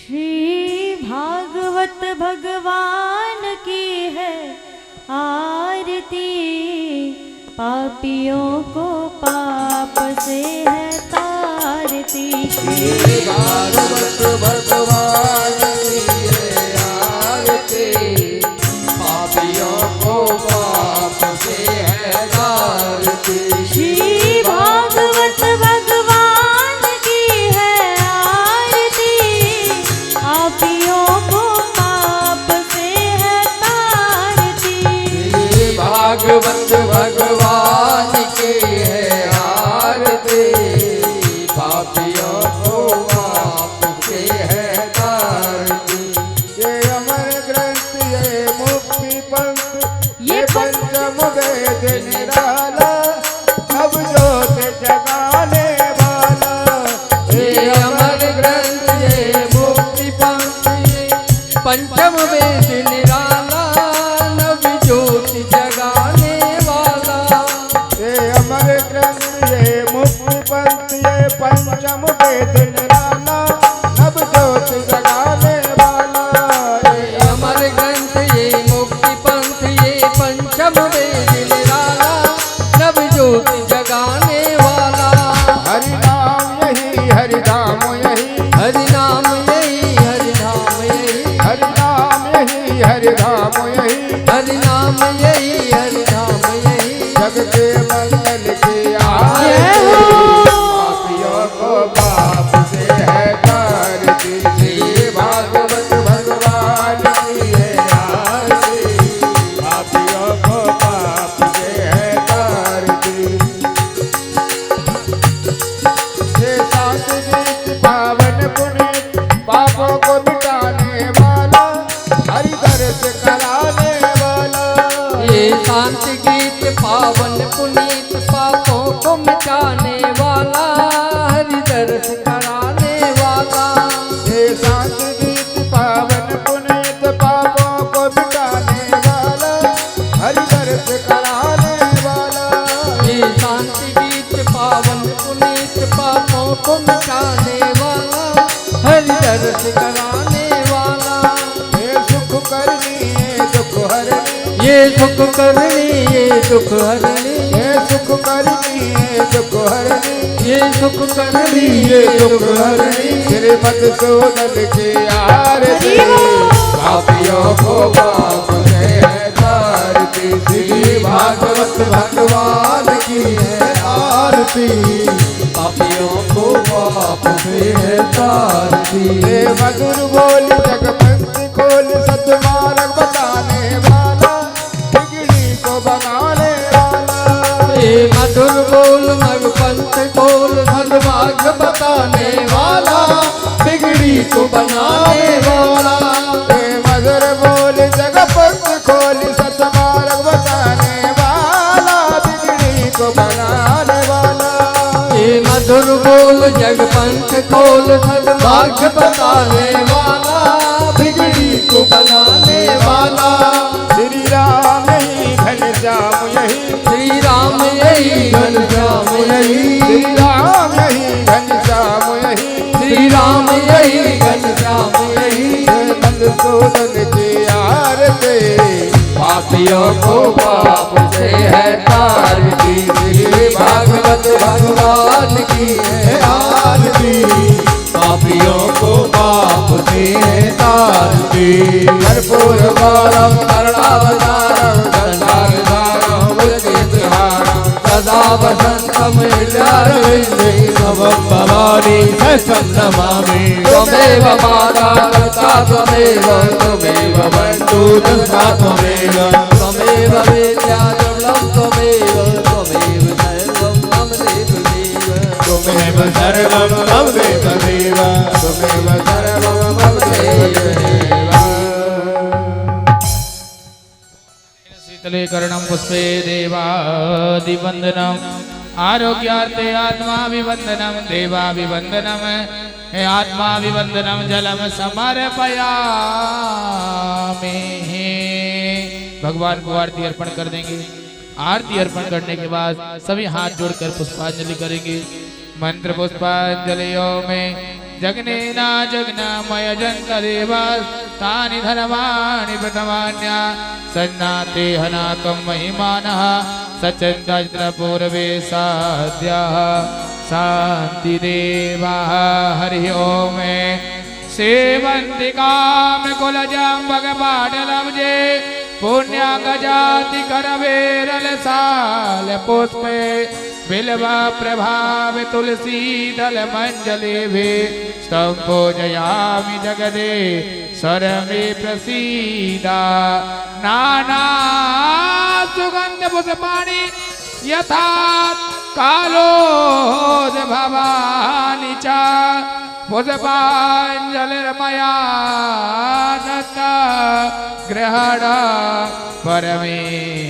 श्री भागवत भगवान की है आरती, पापियों को पाप से है तारती। श्री भागवत भगवान की है आरती, पापियों को पाप से है तारती। श्री भागवत भगवान की है आरती, पापियों को पाप से है तारती। श्री भागवत भगवान की है आरती, पापियों को पाप से है तारती। ये अमर ग्रंथ ये मुक्ति पंथ ये पंचम वेद निराला, सब जोत जगाने वाला। ये अमर ग्रंथ ये मुक्ति पंथ ये पंचम वेद निराला, नव ज्योत जगाने वाला। ये अमर ग्रंथ ये मुक्ति पंथ ये पंचम वेद निराला, नव ज्योत जगाने वाला। ये अमर ग्रंथ ये मुक्ति पंथ ये पंचम वेद निराला, नव ज्योत जगाने वाला। हरि नाम यही हरि धाम यही, हरि नाम यही हरि धाम यही, हरि नाम यही हरि धाम यही, हरि नाम यही हरि धाम यही। जग के मंगल की आरती, पापियों को पाप से है तारती। श्री भागवत भगवान की है आरती, पापियों को पाप से है तारती। ये शांत गीत पावन पुनीत पापों को मिटाने वाला, हरि दर्श कराने वाला। ये शांत गीत पावन पुनीत पापों को मिटाने वाला, हरि दर्श कराने वाला। ये शांत गीत पावन पुनीत पापों को मिटाने वाला, हरि दर्श कराने वाला। ये शांत गीत पावन पुनीत पापों को मिटाने वाला, हरि दर्श कराने वाला। ये सुख करनी ये दुख हरनी, ये सुख करनी ये दुख हरनी, ये सुख करनी ये दुख हरनी, ये सुख करनी ये दुख हरनी। श्री मधुसूदन की आरती, पापियों को पाप से है तारती। श्री भागवत भगवान की है आरती, पापियों को पाप से है तारती। ये मधुर बोल जगपंथ खोल सतमार्ग बताने वाला, बिगड़ी को बनाने वाला। ये मधुर बोल मगपंथ खोल सतमार्ग बताने वाला, बिगड़ी को बनाने वाला। ये मधुर बोल जगपंथ खोल सतमार्ग बताने वाला, बिगड़ी को बनाने वाला। ये मधुर बोल जगपंथ खोल सद्मार्ग बताने वाला, बिगड़ी को बनाने वाला। श्री राम यही घनश्याम यही, श्री राम यही घनश्याम यही, श्री राम यही घनश्याम यही, श्री राम यही घनश्याम यही। मधुसूदन की आरती, पापियों को पाप से है तारती। श्री भागवत भगवान की है आरती, पापियों को पाप से है तारती। कर्पूर गौरव करुणावतारम गंगाधरम मुरलीधरम, सदा वसंतम हृदयारविंदे भवं भवानी सहस्रं नमामि। त्वमेव माता पिता त्वमेव, त्वमेव बन्धु दृष्टा त्वमेव, त्वमेव विद्या दुर्लभं त्वमेव, त्वमेव सर्वं मम देवदेव, त्वमेव सर्वं मम देवदेव, त्वमेव सर्वं मम देवदेव। शीतले कर्णं पुष्पे देवादिवन्दनम्, आरोग्यार्थे आत्माभिवन्दनं देवाभिवन्दनं, हे आत्माभिवन्दनं जलं समर्पयामि। भगवान को आरती अर्पण कर देंगे। आरती अर्पण करने के बाद सभी हाथ जोड़कर पुष्पांजलि करेंगे। मंत्र पुष्पांजलियों में जगनेना जगनामय जन्तदेव तानि धनवानि प्रथमान्या सन्नाते हनाकं महिमानः सचन्द्रपूर्वे साध्याः शान्तिदेवाः हरि ओम सेवन्ति कामकुलजं भगवाडलब्जे पुण्यगजाति करवेरल साल पुष्पे बिल्वा प्रभाव तुलसी दल मंजले भे स्तम पूजयामि जगदे सरमे प्रसीदा नाना सुगंध पुष्पाणि यथा कालोद भवानि च पुष्पाञ्जलिर्मया दत्ता ग्रहण परमेश्वरः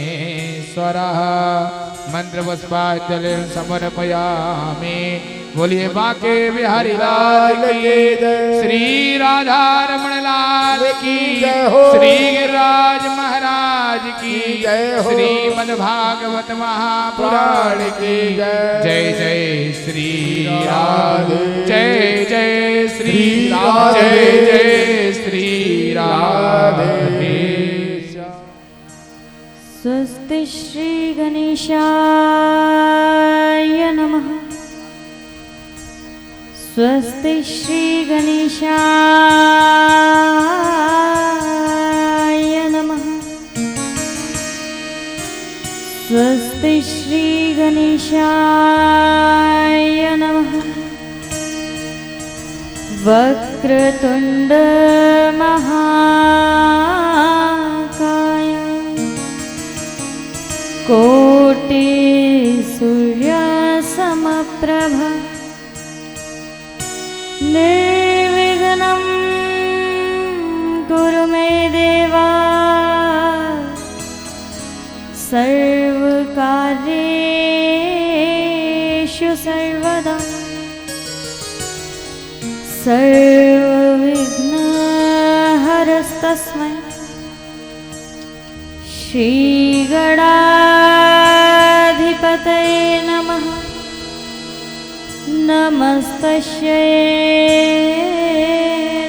मंत्र पुष्पांजलि समर्पयामि। बोलिए बांके बिहारी लाल की श्री राधा रमण लाल की श्री गिरिराज महाराज की श्रीमद् भागवत महापुराण की जय जय श्री राधे जय जय श्री राधे जय जय श्री राधे। स्वस्ति श्री गणेशाय नमः। स्वस्ति श्री गणेशाय नमः। स्वस्ति श्री गणेशाय नमः। वक्रतुंड महाकाय कोटि सूर्य समप्रभ निर्विघ्नं कुरु मे देवा सर्वकार्येषु सर्वदा सर्वविघ्नहरस्तस्मै श्रीगणाधिपतये नमः। नमस्तस्यै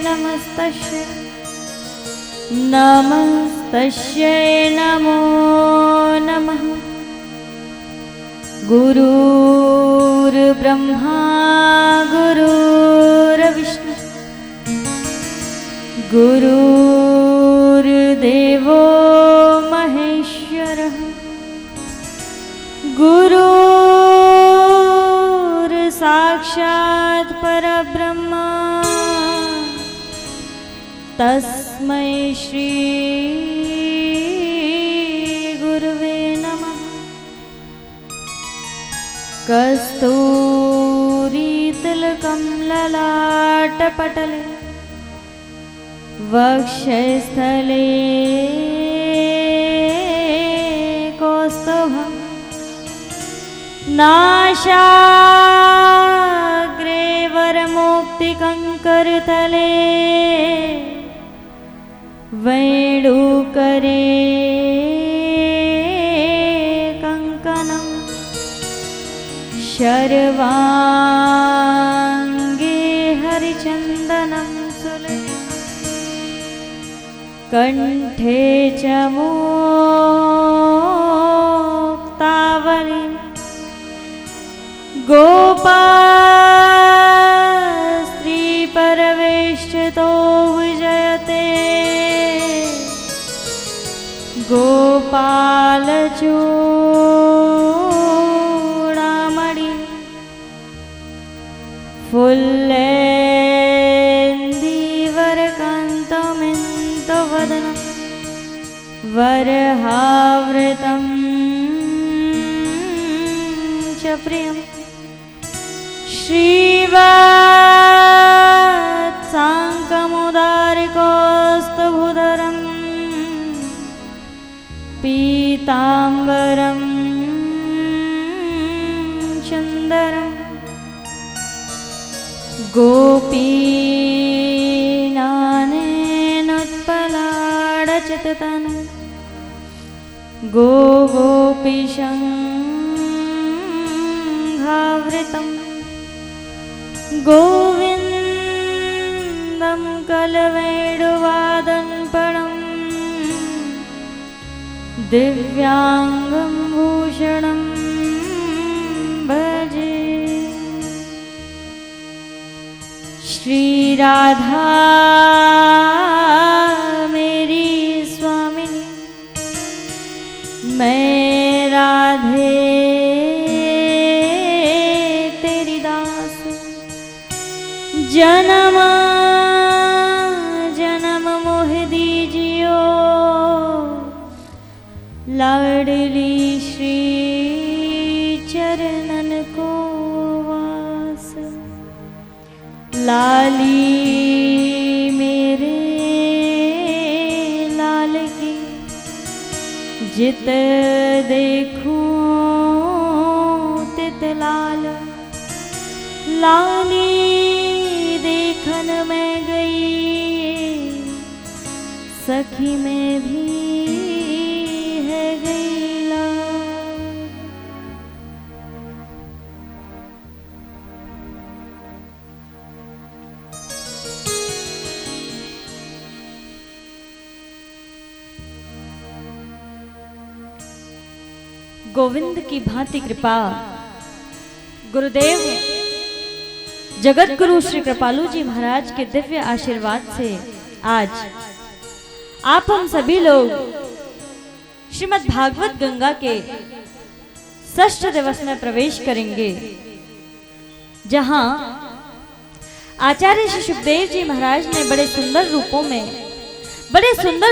नमस्तस्यै नमस्तस्यै नमो नमः। गुरुर्ब्रह्मा गुरुर्विष्णु गुरुर्देवो महेश्वरः गुरुर्साक्षात् परब्रह्म तस्मै श्री गुरुवे नमः। कस्तूरीतिलकं ललाटपटले वक्षस्थले कौस्तुभं नासाग्रे वरमुक्तिकङ्करतले वेणुकरे कङ्कणं शर्वाङ्गे हरिचन्दनं कंठे च मुक्तावली गोपास्त्री परवेष्टितो विजयते गोपालचूडामणि फुल्लेन्दीवरकान्तमिन्तवदनं वरहावृतं च प्रियं श्रीवत्साङ्कमुदारिकौस्तुभधरं पीताम्बरं चन्दरं गोपीनानेनोत्पलाडचिततनु गोपीशङ्घावृतं गोविन्द कलवेणुवादनपणं दिव्याङ्गं भूषणं भजे। श्री राधा मेरी स्वामिनी, मैं राधे तेरी दास। जन्म जन्म मोह दीजियो लाडली श्री चरणन को वास। लाली मेरे लाल की जित देखूं तित लाल। लाली देखन में गई सखी में भी है गई लाल। गोविंद की भांति कृपा गुरुदेव जगत गुरु श्री कृपालु जी महाराज के दिव्य आशीर्वाद से आज आप हम सभी लोग श्रीमद् भागवत गंगा के षष्ठ दिवस में प्रवेश करेंगे, जहां आचार्य श्री सुखदेव जी महाराज ने बड़े सुंदर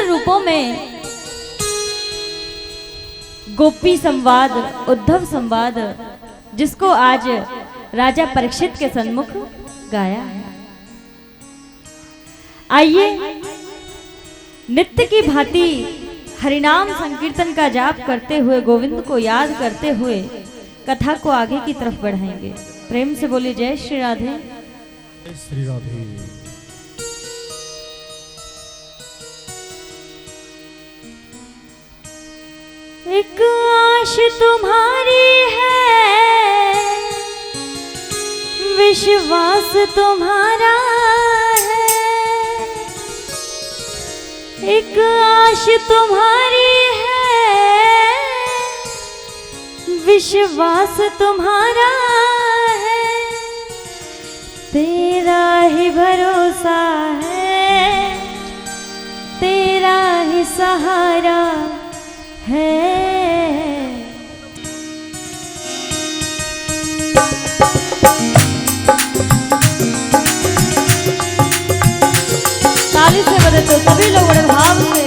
रूपों में गोपी संवाद, उद्धव संवाद, जिसको आज राजा परीक्षित के सन्मुख गाया है। आइए नित्य की भांति हरिनाम संकीर्तन का जाप करते हुए, गोविंद को याद करते हुए कथा को आगे की तरफ बढ़ाएंगे। प्रेम से बोली जय श्री राधे। श्री राधे। एक आश तुम्हारी है, विश्वास तुम्हारा है। एक आश तुम्हारी है, विश्वास तुम्हारा है। तेरा ही भरोसा है, तेरा ही सहारा है। ताली से बदल तो सभी लोग बड़े भाव से।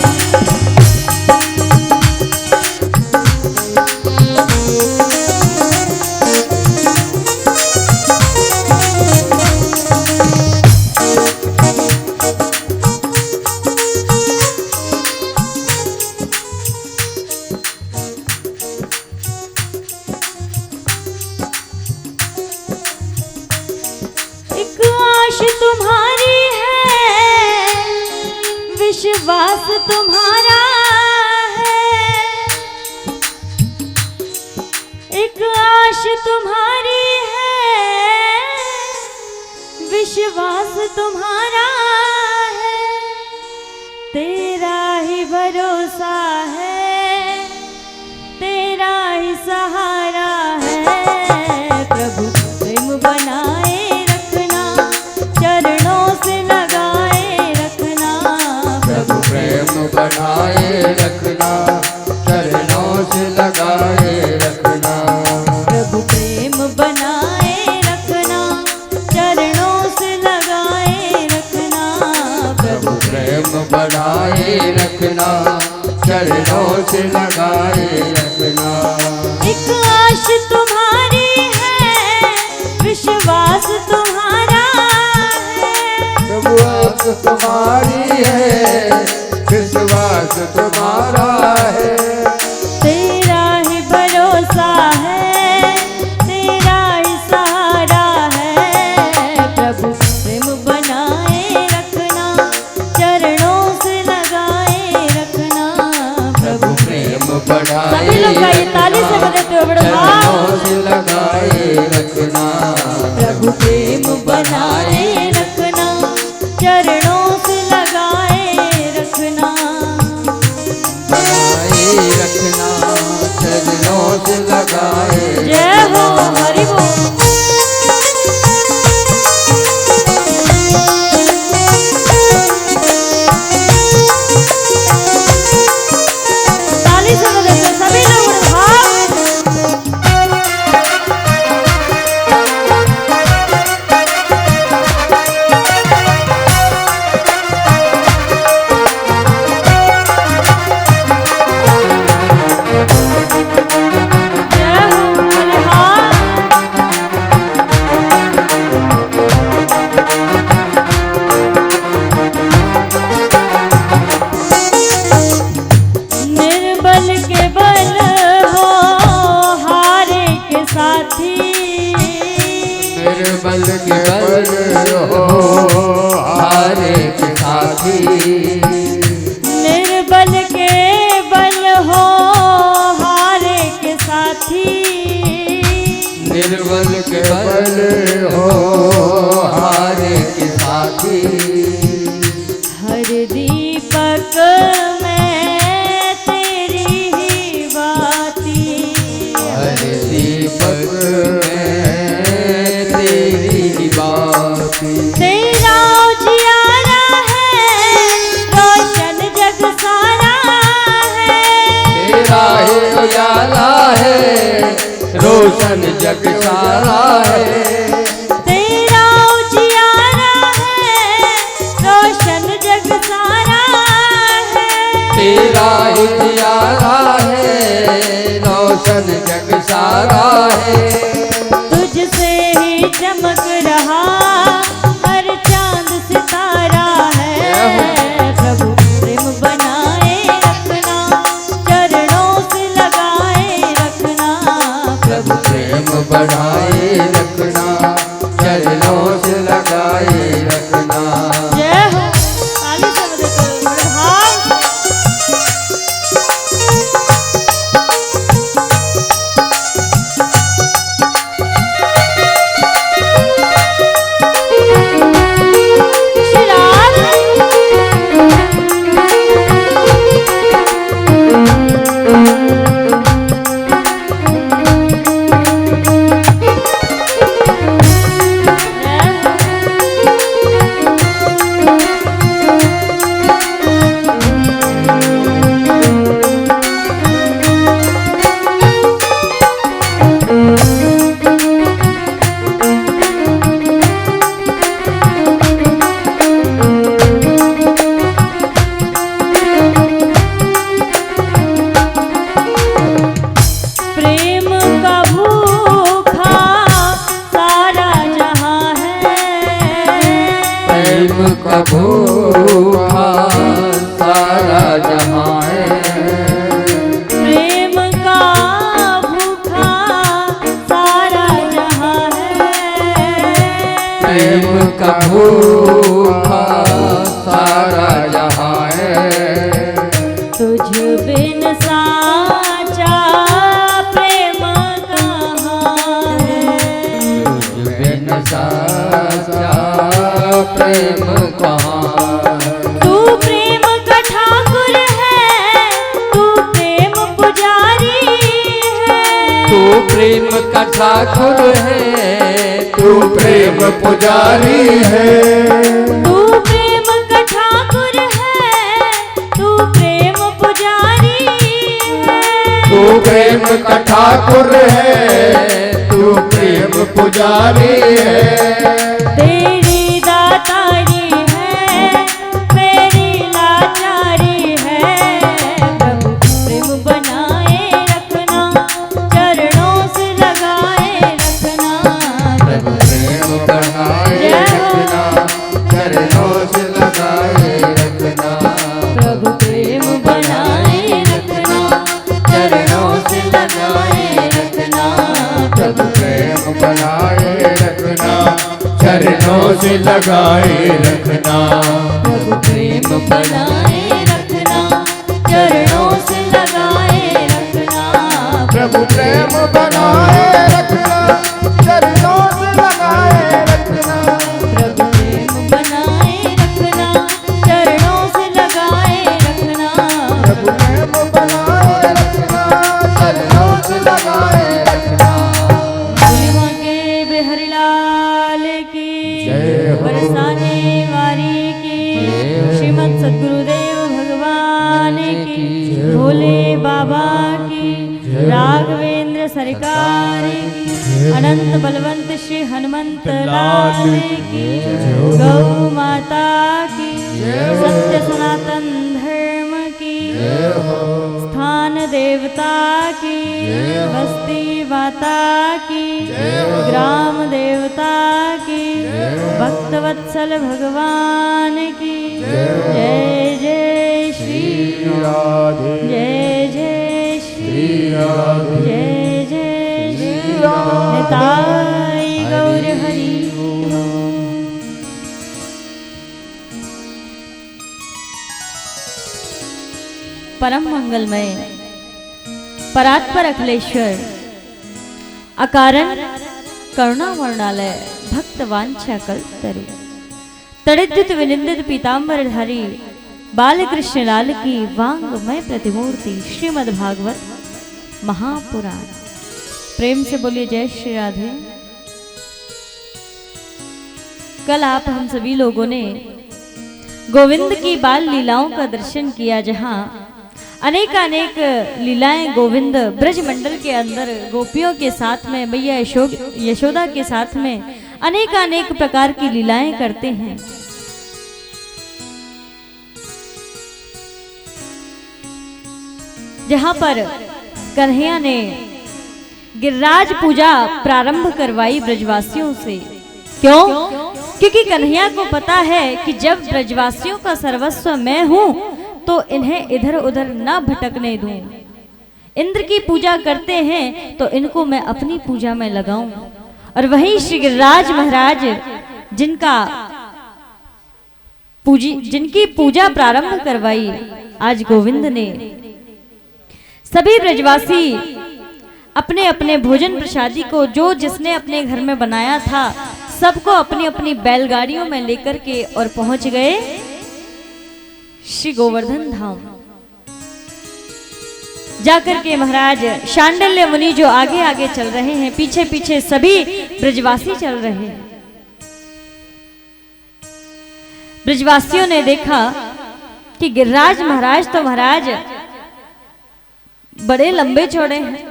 तुम्हारी है, विश्वास तुम्हारा है। एक आश तुम्हारी है, विश्वास तुम्हारा है। तेरा ही भरोसा है, तेरा ही सहारा है। प्रभु प्रेम बनाए रखना, चरणों से लगाए रखना। प्रभु प्रेम बनाए रखना, चरणों से लगाए रखना। प्रभु प्रेम बनाए रखना, चरणों से लगाए रखना। प्रभु प्रेम बनाए रखना, चरणों से लगाए रखना। एक आश तुम्हारी है, विश्वास तुम्हारा है। प्रभु आस तुम्हारी है, विश्वास तुम्हारा है। तेरा ही भरोसा है, तेरा ही सहारा है। प्रभु प्रेम बनाए रखना, चरणों से लगाए रखना। प्रभु प्रेम बनाए सभी लोग गाइए, ताली से बजाते हुए बड़े भाव। चरणों से लगाए रखना। प्रभु प्रेम बनाए रखना, चरणों से से लगाए जय हो हरि बोल। ताली से बजाते सभी लोग उठाओ। जय हो बलिहार। निर्बल के बल हो हारे के साथी। निर्बल के बल हो हारे के साथी। निर्बल के बल हो हारे के साथी। निर्बल के बल हो हारे के साथी। हर दीपक में तेरी ही बाती। हर दीपक में तेरी बाती। तेरा उजियारा है रोशन जग सारा है। तेरा ही उजाला है रोशन जग सारा है। तेरा उजियारा है रोशन जग सारा है। तेरा ही उजाला है रोशन जग सारा है। तुझसे ही चमक रहा हर चांद सितारा है। प्रभु प्रेम बनाए रखना चरणों से लगाए रखना। प्रभु प्रेम बढ़ाए रखना चरणों से लगाए रखना। जय हो। ताली से बजाते बढ़ाओ। श्री प्रेम का भूखा सारा जहां है। प्रेम का भूखा सारा जहां है। प्रेम का भूखा सारा जहां है। प्रेम का भूखा सारा जहां है। तुझ बिन साचा प्रेम कहाँ है। तुझ बिन साचा प्रेम कहाँ। तू प्रेम का ठाकुर है तू प्रेम पुजारी है। तू प्रेम का ठाकुर है तू प्रेम पुजारी है। तू प्रेम का ठाकुर है तू प्रेम पुजारी है। तू प्रेम का ठाकुर है तू प्रेम पुजारी है। तेरी दातारी है मेरी लाचारी है। प्रभु प्रेम बनाए रखना चरणों से लगाए रखना। प्रभु प्रेम बनाए रखना चरणों से लगाए रखना। प्रभु प्रेम बनाए रखना चरणों से लगाए रखना। प्रभु प्रेम बनाए रखना चरणों से लगाए रखना। प्रभु प्रेम बनाए रखना चरणों से लगाए रखना। प्रभु प्रेम बनाए रखना चरणों से लगाए रखना। प्रभु प्रेम बनाए रखना चरणों से लगाए रखना। प्रभु प्रेम बनाए रखना चरणों से लगाए सद्गुरुदेव भगवान की, भोले बाबा की, राघवेंद्र सरकार की, अनंत बलवंत श्री हनुमंत लाल की, गौ माता की, सत्य सनातन धर्म की, स्थान देवता की, बस्ती माता की, ग्राम देवता की, भक्तवत्सल भगवान की, जय जय श्री राधे, जय जय श्री राधे, जय जय श्री राधे, निताई गौर हरि। परम मंगलमय परात्पर अखिलेश्वर, अकारण करुणा वर्णालय, भक्त वांछा कल्पतरु, तड़िद्युत विनिंदित पीतांबर धारी, बालकृष्ण लाल की वांगमय प्रतिमूर्ति, श्रीमद् भागवत महापुराण। प्रेम से बोलिए जय श्री राधे। कल आप हम सभी लोगों ने गोविंद की बाल लीलाओं का दर्शन किया, जहां अनेक लीलाएं गोविंद ब्रज मंडल के अंदर गोपियों के साथ में, मैया यशोदा के साथ में अनेक प्रकार की लीलाएं करते हैं। जहां पर कन्हैया ने गिरिराज पूजा प्रारंभ करवाई ब्रजवासियों से। क्यों? क्योंकि कन्हैया को पता है कि जब ब्रजवासियों का सर्वस्व मैं हूं तो इन्हें इधर उधर ना भटकने दूं। इंद्र की पूजा करते हैं तो इनको मैं अपनी पूजा में लगाऊं। और वहीं श्री गिरिराज महाराज जिनकी पूजा प्रारंभ करवाई, आज गोविंद ने सभी ब्रजवासी अपने अपने भोजन प्रसादी को जो जिसने अपने घर में बनाया था, सबको अपनी अपनी बैलगाड़ियों में लेकर के और पहुंच गए श्री गोवर्धन धाम। जाकर के महाराज शांडिल्य मुनि जो आगे आगे चल रहे हैं, पीछे पीछे सभी ब्रजवासी चल रहे हैं। ब्रजवासियों ने देखा कि गिरिराज महाराज तो महाराज बड़े लंबे चौड़े हैं।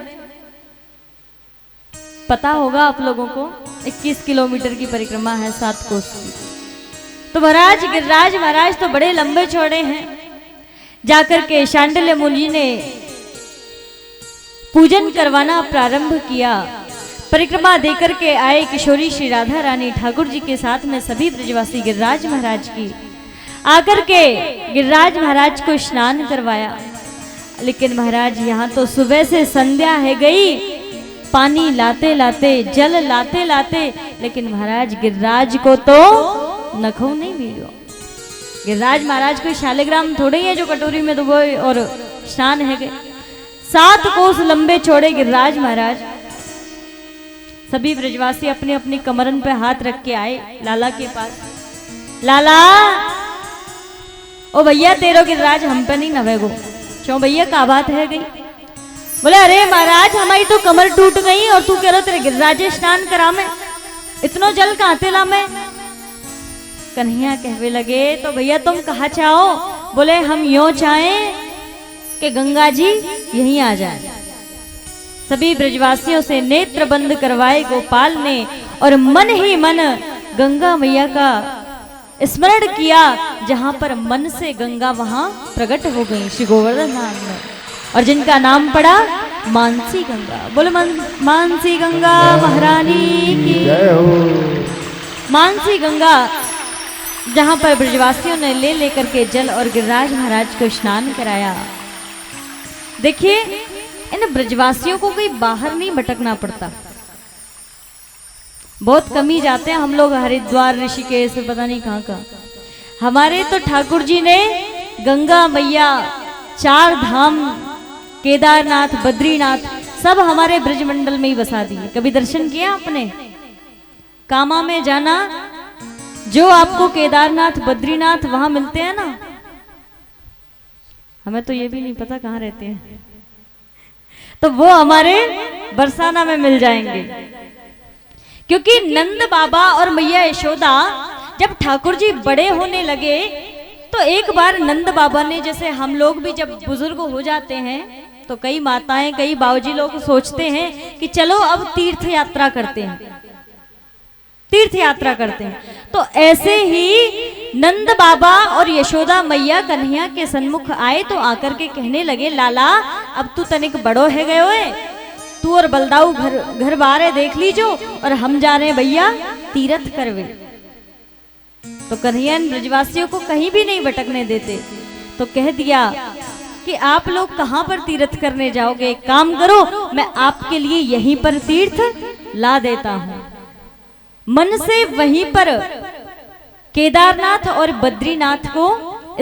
पता होगा आप लोगों को 21 किलोमीटर की परिक्रमा है 7 कोस की। तो महाराज गिरिराज महाराज तो बड़े लंबे चौड़े हैं। जाकर के शांडिल्य मुनि ने पूजन करवाना प्रारंभ किया। परिक्रमा देकर के आए किशोरी श्री राधा रानी ठाकुर जी के साथ में सभी ब्रजवासी गिरिराज महाराज की आकर के गिरिराज महाराज को स्नान करवाया। लेकिन महाराज यहाँ तो सुबह से संध्या है गई, पानी लाते लाते, जल लाते लाते, लेकिन महाराज गिरिराज को तो नखो नहीं मिलो। गिरिराज महाराज कोई शालिग्राम थोड़े ही है जो कटोरी में डुबोए और स्नान है गए। 7 कोस लंबे चौड़े गिरिराज महाराज। सभी ब्रजवासी अपने अपनी कमरन पे हाथ रख के आए लाला के पास। लाला, ओ भैया तेरो गिरिराज हम पे नहीं नवेगो। क्यों भैया का बात है गई? बोले अरे महाराज हमारी तो कमर टूट गई और तू कह रहा तेरे गिरिराज स्नान करा में, इतनो जल कहाँ तेला में? कन्हैया कहवे लगे तो भैया तुम कहा चाहो? बोले हम यूं चाहें कि गंगा जी यहीं आ जाए। सभी ब्रजवासियों से नेत्र बंद करवाए गोपाल ने और मन ही मन गंगा मैया का स्मरण किया। जहां पर मन से गंगा वहां प्रकट हो गई श्री गोवर्धन धाम में, और जिनका नाम पड़ा मानसी गंगा। बोले मानसी गंगा महारानी की जय हो। मानसी गंगा जहां पर ब्रजवासियों ने ले लेकर के जल और गिरिराज महाराज को स्नान कराया। देखिए इन ब्रजवासियों को कोई बाहर नहीं भटकना पड़ता। बहुत कम ही जाते हैं हम लोग हरिद्वार, ऋषिकेश, पता नहीं कहाँ कहाँ। हमारे तो ठाकुर जी ने गंगा मैया, 4 धाम, केदारनाथ, बद्रीनाथ सब हमारे ब्रजमंडल में ही बसा दिए। कभी दर्शन किया आपने? कामा में जाना, जो आपको केदारनाथ बद्रीनाथ वहां मिलते हैं ना, हमें तो ये भी नहीं पता कहाँ रहते हैं, तो वो हमारे बरसाना में मिल जाएंगे। क्योंकि नंद बाबा और मैया यशोदा जब ठाकुर जी बड़े होने लगे तो तो एक बार नंद बाबा ने, जैसे हम लोग भी जब बुजुर्ग हो जाते हैं तो कई माताएं कई बाबूजी लोग सोचते हैं कि चलो अब तीर्थ यात्रा करते हैं, तीर्थ यात्रा करते हैं। तो ऐसे ही नंद बाबा और यशोदा मैया कन्हैया के सन्मुख आए तो आकर के कहने लगे, लाला अब तू तनिक बड़ो है गयो है, तू और बलदाऊ घर बारे देख लीजो और हम जा रहे हैं भैया तीर्थ करवे। तो कन्हैया ब्रजवासियों को कहीं भी नहीं भटकने देते, तो कह दिया कि आप लोग कहां पर तीर्थ करने जाओगे, एक काम करो मैं आपके लिए यहीं पर तीर्थ ला देता हूं। मन से वहीं पर केदारनाथ और बद्रीनाथ को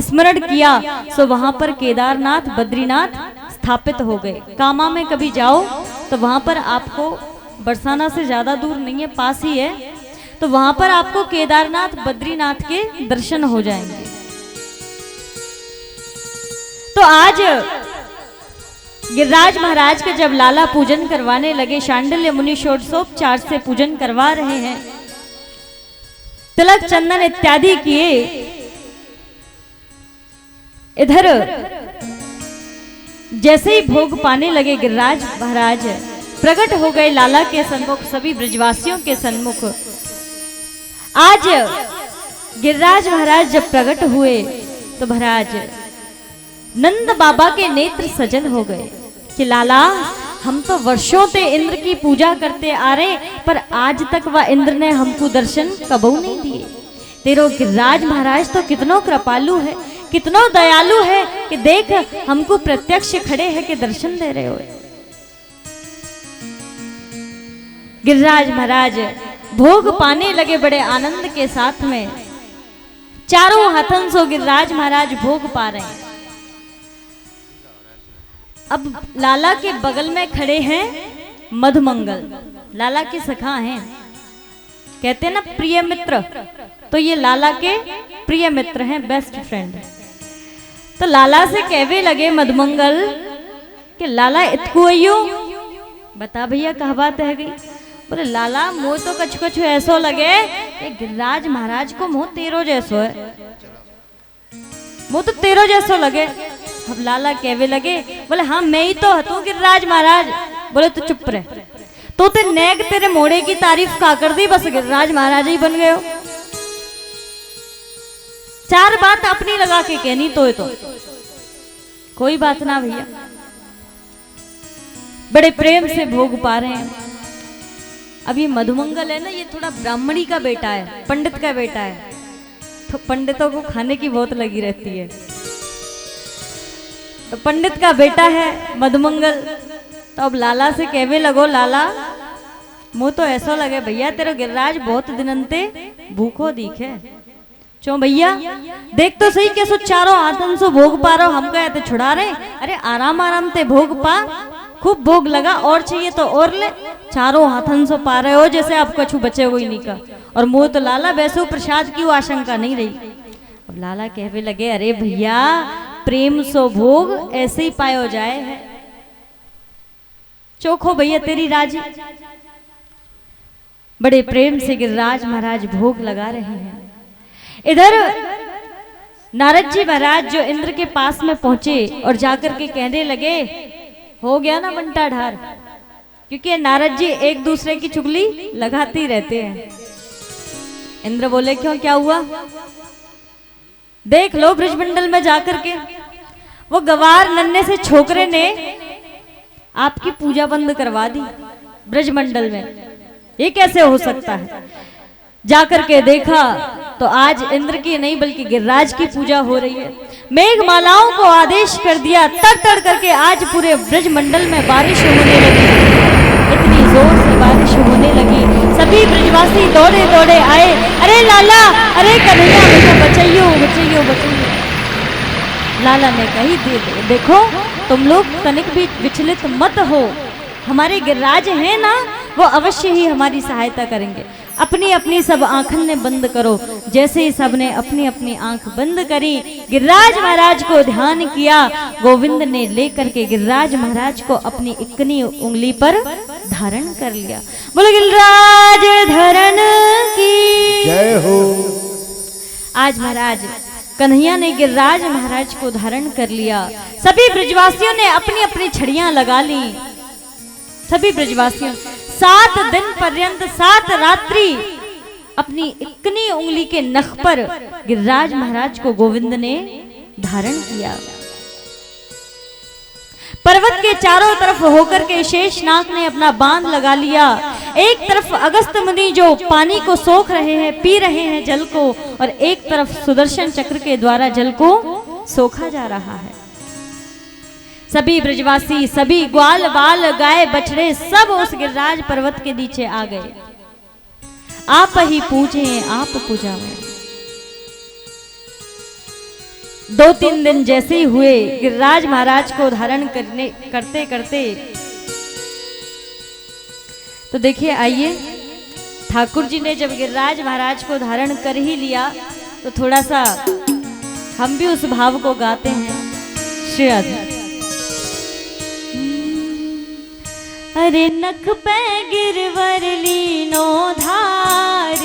स्मरण किया, सो वहां पर केदारनाथ बद्रीनाथ स्थापित हो गए। कामा में कभी जाओ तो वहां पर आपको, बरसाना से ज्यादा दूर नहीं है, पास ही है, तो वहां पर आपको केदारनाथ बद्रीनाथ के दर्शन हो जाएंगे। तो आज गिरिराज महाराज के जब लाला पूजन करवाने लगे, शांडिल्य मुनि षोडशोपचार से पूजन करवा रहे हैं, तिलक चंदन इत्यादि किए, इधर जैसे ही भोग पाने लगे गिरिराज महाराज प्रकट हो गए लाला के सन्मुख, सभी ब्रजवासियों के सन्मुख। आज गिरिराज महाराज जब प्रकट हुए तो महाराज नंद बाबा के नेत्र सजल हो गए कि लाला हम तो वर्षों से इंद्र की पूजा करते आ रहे, पर आज तक वह इंद्र ने हमको दर्शन कबू नहीं दिए। तेरो गिरिराज महाराज तो कितनो कृपालु है, कितनो दयालु है कि देख हमको प्रत्यक्ष खड़े है कि दर्शन दे रहे हो। गिरिराज महाराज भोग पाने लगे बड़े आनंद के साथ में, चारों हाथन से गिरिराज महाराज भोग पा रहे हैं। अब लाला के बगल में खड़े हैं मधुमंगल, लाला के सखा हैं, कहते हैं ना प्रिय मित्र, तो ये लाला के प्रिय मित्र हैं, बेस्ट फ्रेंड। तो लाला से कहवे लगे मधुमंगल कि लाला इतको अयो, बता भैया कहा बात है गई। बोले लाला मोह तो कछु कछु ऐसो लगे कि गिरिराज महाराज को मोह तेरो जैसो है, मोह तो तेरो जैसो लगे। अब लाला कहवे लगे, बोले हाँ मैं ही तो हतू गिरिराज महाराज। बोले तो चुप रहे, तो ते नेग तेरे मोड़े की तारीफ का कर दी, बस गिरिराज महाराज ही बन गए हो। चार बात अपनी लगा के कहनी तो कोई बात ना भैया, बड़े प्रेम से भोग पा रहे हैं। अब ये मधुमंगल है ना, ये थोड़ा ब्राह्मणी का बेटा है, पंडित का बेटा है, तो पंडितों को खाने की बहुत लगी रहती है। तो पंडित का बेटा है मधुमंगल, तो अब लाला से कहवे लगो, लाला मुँह तो ऐसा लगे भैया तेरा गिरिराज बहुत दिनंते भूखो दिखे, चो भैया देख तो सही कैसो चारों हाथन से भोग पा रहे हो, हम कहते छुड़ा रहे। अरे आराम आराम ते भोग पा, खूब भोग लगा, और चाहिए तो और ले, चारों हाथन से पा रहे हो जैसे आप कछु बचे हुए नहीं का। और मुँह तो लाला वैसे प्रसाद की आशंका नहीं रही। अब लाला कहवे लगे, अरे भैया प्रेम सो भोग ऐसे ही पायो जाए है, चोखो भैया तेरी राजी। बड़े प्रेम से गिरिराज महाराज भोग लगा रहे हैं। इधर नारद जी महाराज जो इंद्र के पास में पहुंचे और जाकर के कहने लगे, हो गया ना बंटा ढार, क्योंकि नारद जी एक दूसरे की चुगली लगाते ही रहते हैं। इंद्र बोले क्यों, क्या हुआ? देख लो ब्रजमंडल में जाकर के वो गवार नन्हे से छोकरे ने आपकी पूजा बंद करवा दी ब्रजमंडल में, ये कैसे हो सकता है? जाकर के देखा तो आज इंद्र की नहीं बल्कि गिरिराज की पूजा हो रही है। मेघमालाओं को आदेश कर दिया, तड़ तड़ करके आज पूरे ब्रजमंडल में बारिश होने लगी, इतनी जोर से बारिश होने लगी। सभी ब्रजवासी दौड़े दौड़े आए, अरे लाला, अरे कन्हैया भैया बचाइयो बचाइयो बचाइयो। लाला ने कही, देखो तुम लोग तनिक भी विचलित मत हो, हमारे गिरिराज हैं ना, वो अवश्य ही हमारी सहायता करेंगे। अपनी अपनी सब आंखों ने बंद करो। जैसे ही सबने अपनी अपनी आंख बंद करी, गिरिराज महाराज को ध्यान किया, गोविंद ने लेकर के गिरिराज महाराज को अपनी इकनी उंगली पर धारण कर लिया। बोलो गिरिराज धरण की जय हो। आज महाराज कन्हैया ने गिरिराज महाराज को धारण कर लिया। सभी ब्रजवासियों ने अपनी अपनी छड़ियां लगा ली। सभी ब्रजवासियों 7 दिन पर्यंत 7 रात्रि अपनी इकनी उंगली के नख पर गिरिराज महाराज को गोविंद ने धारण किया। पर्वत के चारों तरफ होकर के शेषनाग ने अपना बांध लगा लिया। एक तरफ अगस्त मुनि जो पानी को सोख रहे हैं, पी रहे हैं जल को, और एक तरफ सुदर्शन चक्र के द्वारा जल को सोखा जा रहा है। सभी ब्रजवासी, सभी ग्वाल बाल गाय बछड़े सब उस गिरिराज पर्वत के नीचे आ गए। आप ही पूजें आप पूजावें। 2-3 दिन जैसे ही हुए गिरिराज महाराज को धारण करते करते, तो देखिए आइए, ठाकुर जी ने जब गिरिराज महाराज को धारण कर ही लिया तो थोड़ा सा हम भी उस भाव को गाते हैं। श्री राधे। अरे नख पे गिरवर लीनो धार,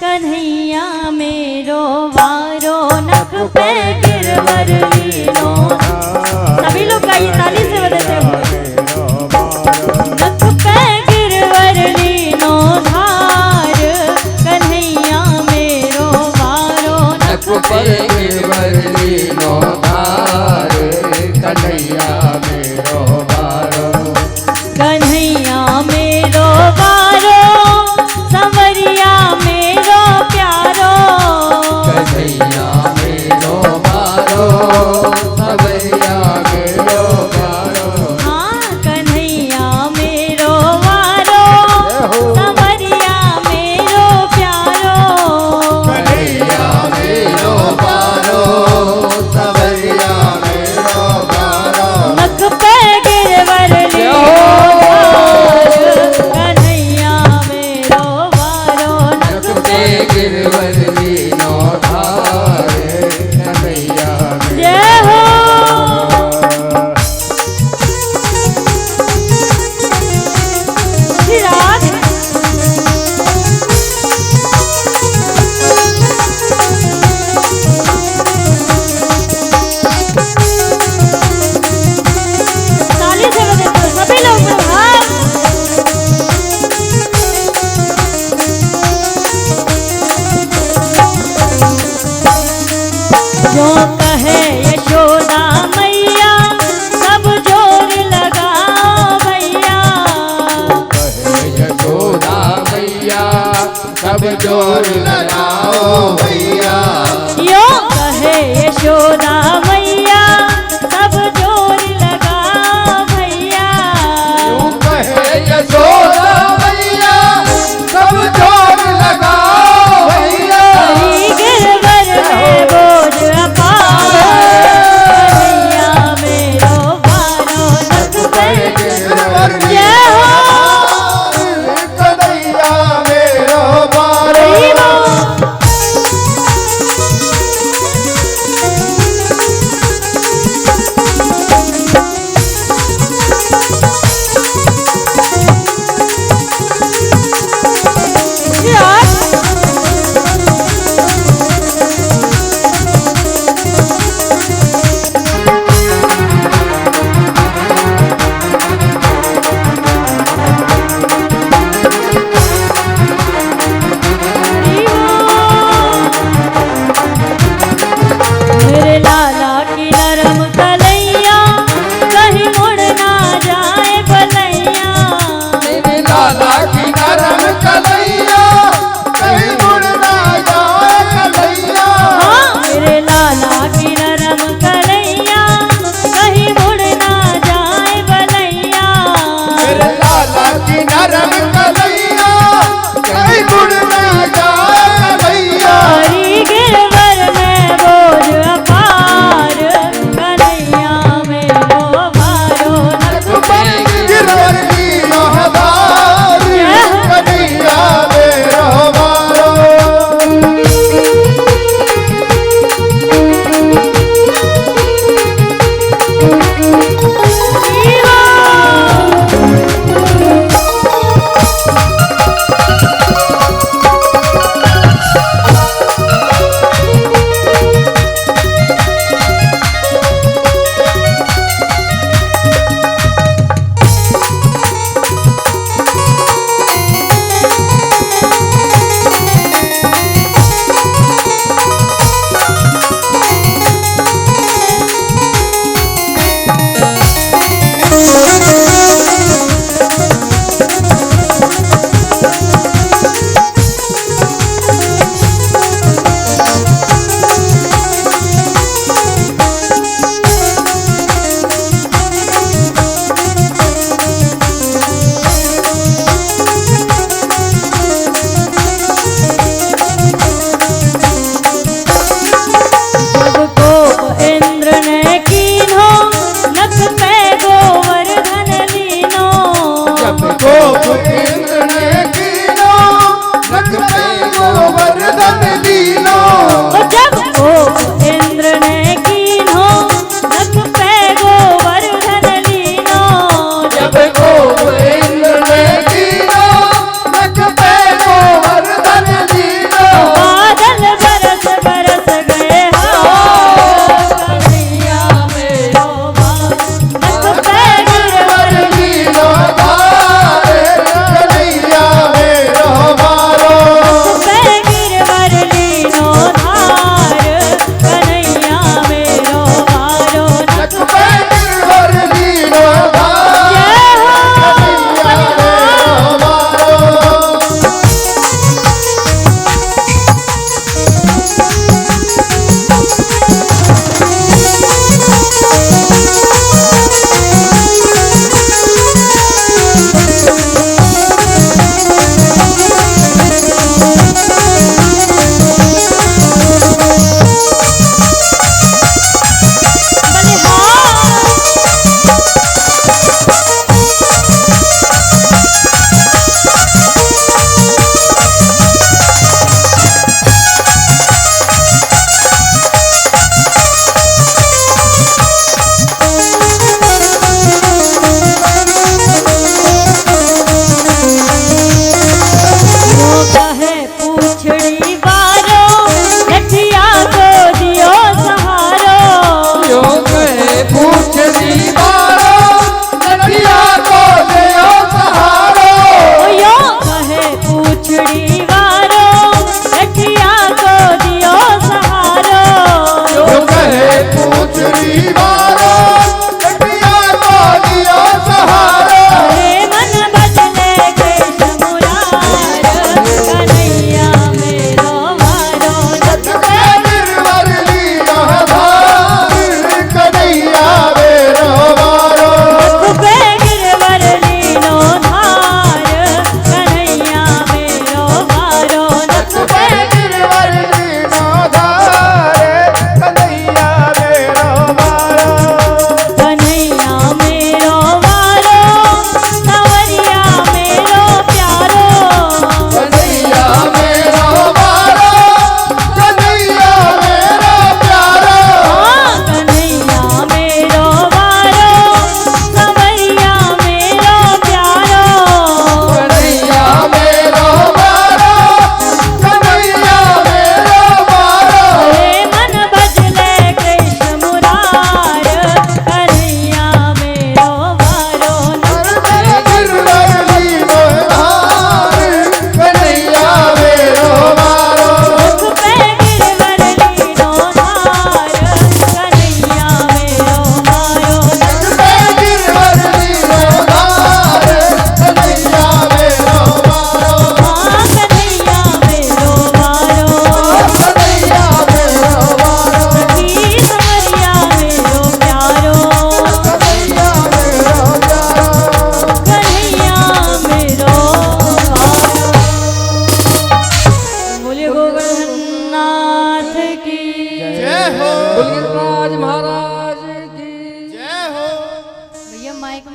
कन्हैया मेरो वारो। नख पे गिरवर लीनो, सभी लोग गाइए ताली से बजाते हुए। नख पे गिरवर लीनो धार, कन्हैया मेरो वारो। नख पे गिरवर लीनो धार, कन्हैया मेरो वारो। कन्हैया मेरो वारो, संवरिया मेरो प्यारो। कन्हैया मेरो वारो, संवरिया मेरो प्यारो। हाँ, कन्हैया मेरो वारो, संवरिया मेरो प्यारो। कन्हैया मेरो वारो, संवरिया मेरो प्यारो। नख पे गिरवर लीनो धार, कन्हैया मेरो वारो। नख पे गिरवर लीनो धार, कन्हैया जय हो। श्री राधे। ताली से बजाते हुए सभी लोग प्रभात। जो कहे यशोदा मैया, सब जोर लगाओ भैया। कहे यशोदा मैया, सब जोर लगाओ भैया। यो कहे यशोदा मैया, सब जोर लगाओ भैया। कहे यशोदा मैया, सब जोर लगाओ भैया। हरी गिरवर में बोझ अपार, कन्हैया मेरो वारो। नख पे गिरवर जय हो। कन्हैया मेरो वारो। हरी बोल।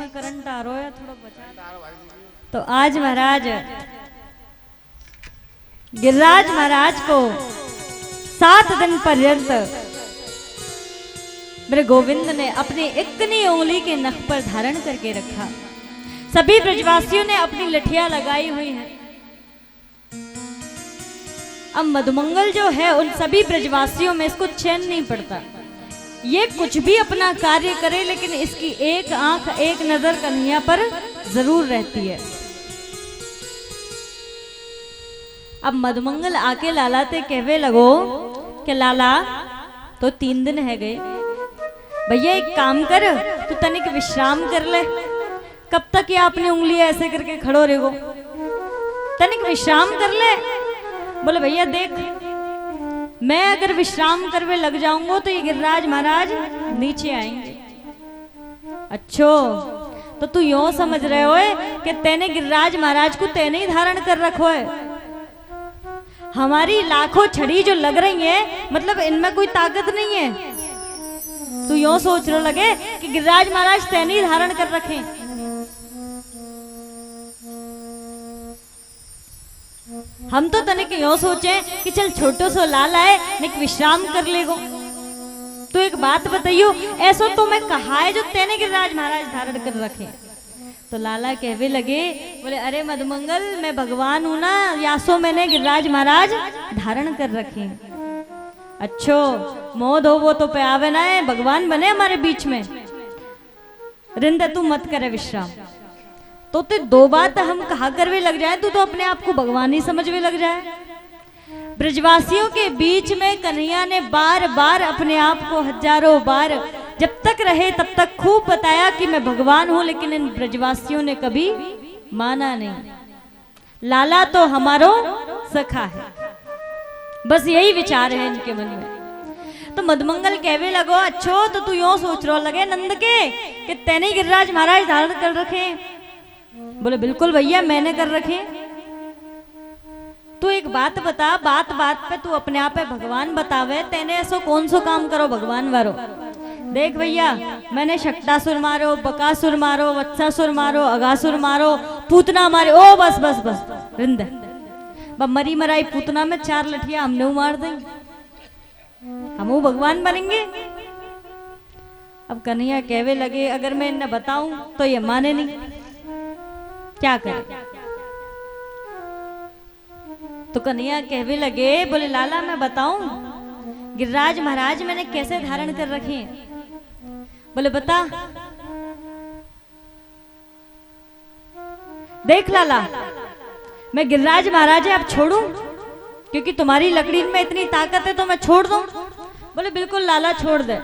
में करंट आ रहा है, थोड़ा बचा। तो आज महाराज गिरिराज महाराज को 7 दिन पर्यंत मेरे गोविंद ने अपनी इतनी उंगली के नख पर धारण करके रखा। सभी ब्रजवासियों ने अपनी लठियां लगाई हुई हैं। अब मधुमंगल जो है उन सभी ब्रजवासियों में इसको चैन नहीं पड़ता। ये कुछ भी अपना कार्य करे लेकिन इसकी एक आंख एक नजर कन्हैया पर जरूर रहती है। अब मधुमंगल आके लाला ते कहवे लगो कि लाला तो 3 दिन है गए, भैया एक काम कर, तू तनिक विश्राम कर ले। कब तक ये अपनी उंगली ऐसे करके खड़ो रहेगो, तनिक विश्राम कर ले। बोले भैया देख, मैं अगर विश्राम करवे लग जाऊंगा तो ये गिरिराज महाराज नीचे आएंगे। अच्छो, तो तू यूं समझ रहे हो कि तेने गिरिराज महाराज को तेने ही धारण कर रखो है। हमारी लाखों छड़ी जो लग रही है, मतलब इनमें कोई ताकत नहीं है। तू यूं सोच रहे लगे कि गिरिराज महाराज तेने ही धारण कर रखे। हम तो तनिक यूं सोचे कि चल छोटो सो लाल आए, निक विश्राम कर लेगो। तो एक बात बताइयो, ऐसो तो मैं कहा है जो तेने गिरिराज महाराज धारण कर रखे। तो लाला कहवे लगे, बोले अरे मधुमंगल, मैं भगवान हूं ना, यासो मैंने गिरिराज महाराज धारण कर रखे। अच्छो, मोद हो वो तो पे आवे ना है, भगवान बने हमारे बीच में। रिंद तू मत करे विश्राम। तो ते 2 बात हम कहा करवे लग जाए, तू तो अपने आप को भगवान ही समझवे लग जाए। ब्रजवासियों के बीच में कन्हैया ने बार बार अपने आप को हजारों बार जब तक रहे तब तक खूब बताया कि मैं भगवान हूं, लेकिन इन ब्रजवासियों ने कभी माना नहीं। लाला तो हमारो सखा है, बस यही विचार है इनके मन में। तो मधुमंगल कहवे लगो, अच्छो तो तू यूं सोच रहा लगे नंद के कि तेने गिरिराज महाराज धारण कर रखे। बोले बिल्कुल भैया, मैंने कर रखे। तू एक बात बता, बात बात पे तू अपने आप पे भगवान बतावे, तेने ऐसो कौन सो काम करो भगवान वारो। देख भैया, मैंने शक्तासुर मारो, बकासुर मारो, वत्सासुर मारो, अगासुर मारो, पूतना मारे। ओ बस बस बस रिंद, मरी मराई पूतना में 4 लठियां हमने मार देंगे, हम भगवान बनेंगे। अब कन्हैया कहवे लगे, अगर मैं इन्हें बताऊं तो ये माने नहीं, क्या करे। तो कन्हैया कहवे लगे, बोले लाला मैं बताऊं गिरिराज महाराज मैंने कैसे धारण कर रखे हैं। बोले बता। देख लाला, मैं गिरिराज महाराज अब छोड़ूं, क्योंकि तुम्हारी लकड़ी में इतनी ताकत है तो मैं छोड़ दूं। बोले बिल्कुल लाला छोड़ दे।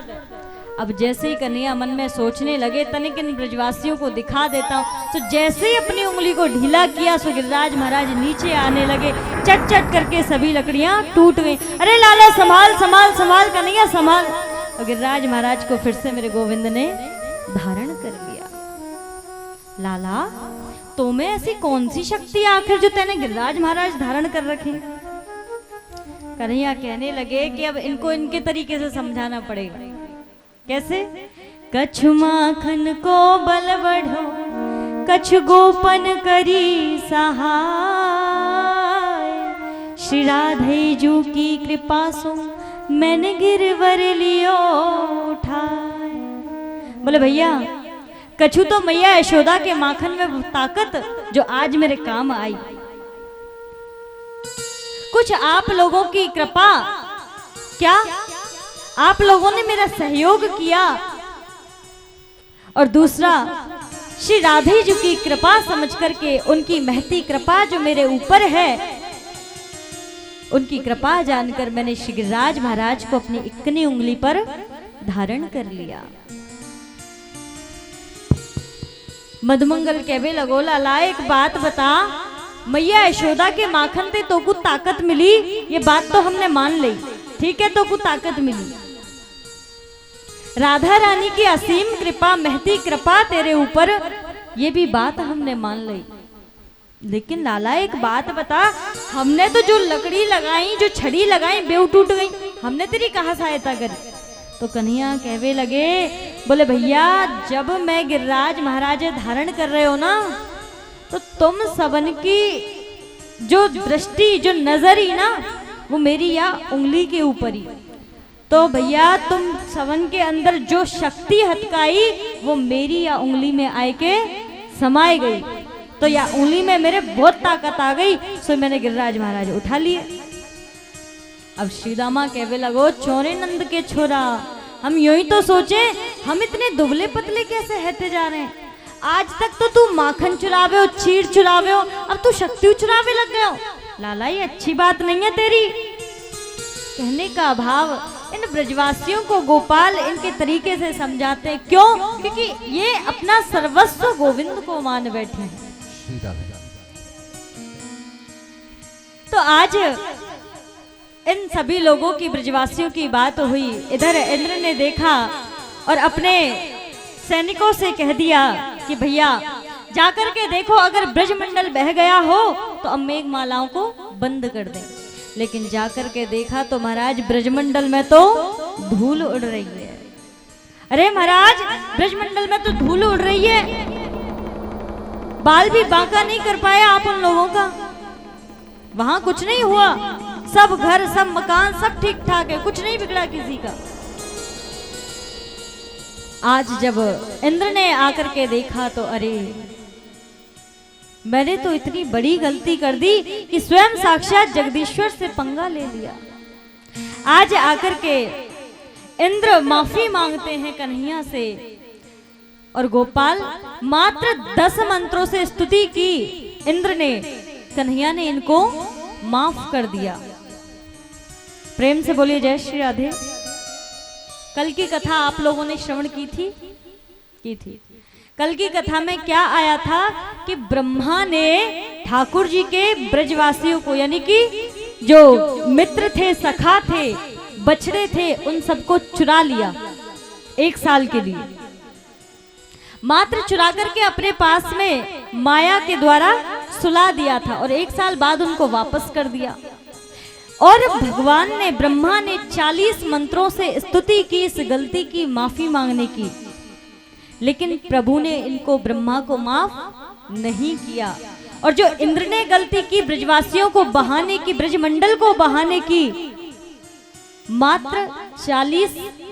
अब जैसे ही कन्हैया मन में सोचने लगे, तनिक इन ब्रजवासियों को दिखा देता हूं, तो जैसे ही अपनी उंगली को ढीला किया सो गिरिराज महाराज नीचे आने लगे। चट चट करके सभी लकड़ियां टूट गई। अरे लाला संभाल संभाल संभाल कन्हैया संभाल। और गिरिराज महाराज को फिर से मेरे गोविंद ने धारण कर लिया। लाला, तो में ऐसी कौन सी शक्ति आखिर जो तेने गिरिराज महाराज धारण कर रखे। कन्हैया कहने लगे कि अब इनको इनके तरीके से समझाना पड़ेगा। कैसे? कछु माखन को बल बढ़ो, कछु गोपन करी सहाय, श्री राधे जू की कृपा सो मैंने गिरवर लियो उठाए। बोले भैया, कछु तो मैया यशोदा के माखन में वो ताकत जो आज मेरे काम आई, कुछ आप लोगों की कृपा, क्या आप लोगों ने मेरा सहयोग किया, और दूसरा श्री राधे जी की कृपा समझ करके उनकी महती कृपा जो मेरे ऊपर है, उनकी कृपा जानकर मैंने श्री गिरिराज महाराज को अपनी इकनी उंगली पर धारण कर लिया। मधुमंगल कहवे लगो, लाला एक बात बता, मैया यशोदा के माखन पे तो कुछ ताकत मिली, ये बात तो हमने मान ली, ठीक है, तो कुछ ताकत मिली। राधा रानी की असीम कृपा, महती कृपा तेरे ऊपर, ये भी बात हमने मान ली। लेकिन लाला एक बात बता, हमने तो जो लकड़ी लगाई, जो छड़ी लगाई, बेव टूट गई, हमने तेरी कहाँ सहायता करी। तो कन्हैया कहवे लगे, बोले भैया जब मैं गिरिराज महाराज धारण कर रहे हो ना, तो तुम सबन की जो दृष्टि जो नजर ही ना वो मेरी या उंगली के ऊपर ही। तो भैया तुम सबन के अंदर जो शक्ति हथकाई वो मेरी या उंगली में आए के समाई गई। तो या उंगली में मेरे बहुत ताकत आ गई, सो मैंने गिरिराज महाराज उठा लिए। अब श्रीदामा कहवे लगो चोरे नंद के छोरा, हम यूं ही तो सोचे हम इतने दुबले पतले कैसे रहते जा रहे हैं। आज तक तो तू माखन चुरावे हो, चीर चुरावे हो, अब तू शक्ति चुरावे लग गए हो। लाला ये अच्छी बात नहीं है तेरी। कहने का भाव इन ब्रजवासियों को गोपाल इनके तरीके से समझाते हैं। क्यों? क्योंकि ये अपना सर्वस्व गोविंद को मान बैठे हैं। तो आज इन सभी लोगों की ब्रजवासियों की बात हुई। इधर इंद्र ने देखा और अपने सैनिकों से कह दिया कि भैया जाकर के देखो, अगर ब्रजमंडल बह गया हो तो अब मेघ मालाओं को बंद कर दें। लेकिन जाकर के देखा तो महाराज ब्रजमंडल में तो धूल उड़ रही है। अरे महाराज ब्रजमंडल में तो धूल उड़ रही है, बाल भी बांका नहीं कर पाया आप उन लोगों का। वहां कुछ नहीं हुआ, सब घर सब मकान सब ठीक ठाक है, कुछ नहीं बिगड़ा किसी का। आज जब इंद्र ने आकर के देखा तो अरे मैंने तो इतनी बड़ी गलती कर दी कि स्वयं साक्षात जगदीश्वर से पंगा ले लिया। आज आकर के इंद्र माफी मांगते हैं कन्हैया से, और गोपाल मात्र 10 मंत्रों से स्तुति की इंद्र ने, कन्हैया ने इनको माफ कर दिया। प्रेम से बोलिए जय श्री राधे। कल की कथा आप लोगों ने श्रवण की थी। कल की कथा में क्या आया था कि ब्रह्मा ने ठाकुर जी के ब्रजवासियों को, यानी कि जो मित्र थे, सखा थे, बछड़े थे, उन सबको चुरा लिया 1 साल के लिए। मात्र चुरा करके अपने पास में माया के द्वारा सुला दिया था और 1 साल बाद उनको वापस कर दिया। और भगवान ने, ब्रह्मा ने 40 मंत्रों से स्तुति की इस गलती की माफी मांगने की, लेकिन प्रभु ने इनको, ब्रह्मा को माफ नहीं किया। और जो इंद्र ने गलती की ब्रजवासियों को बहाने की, ब्रजमंडल को बहाने की,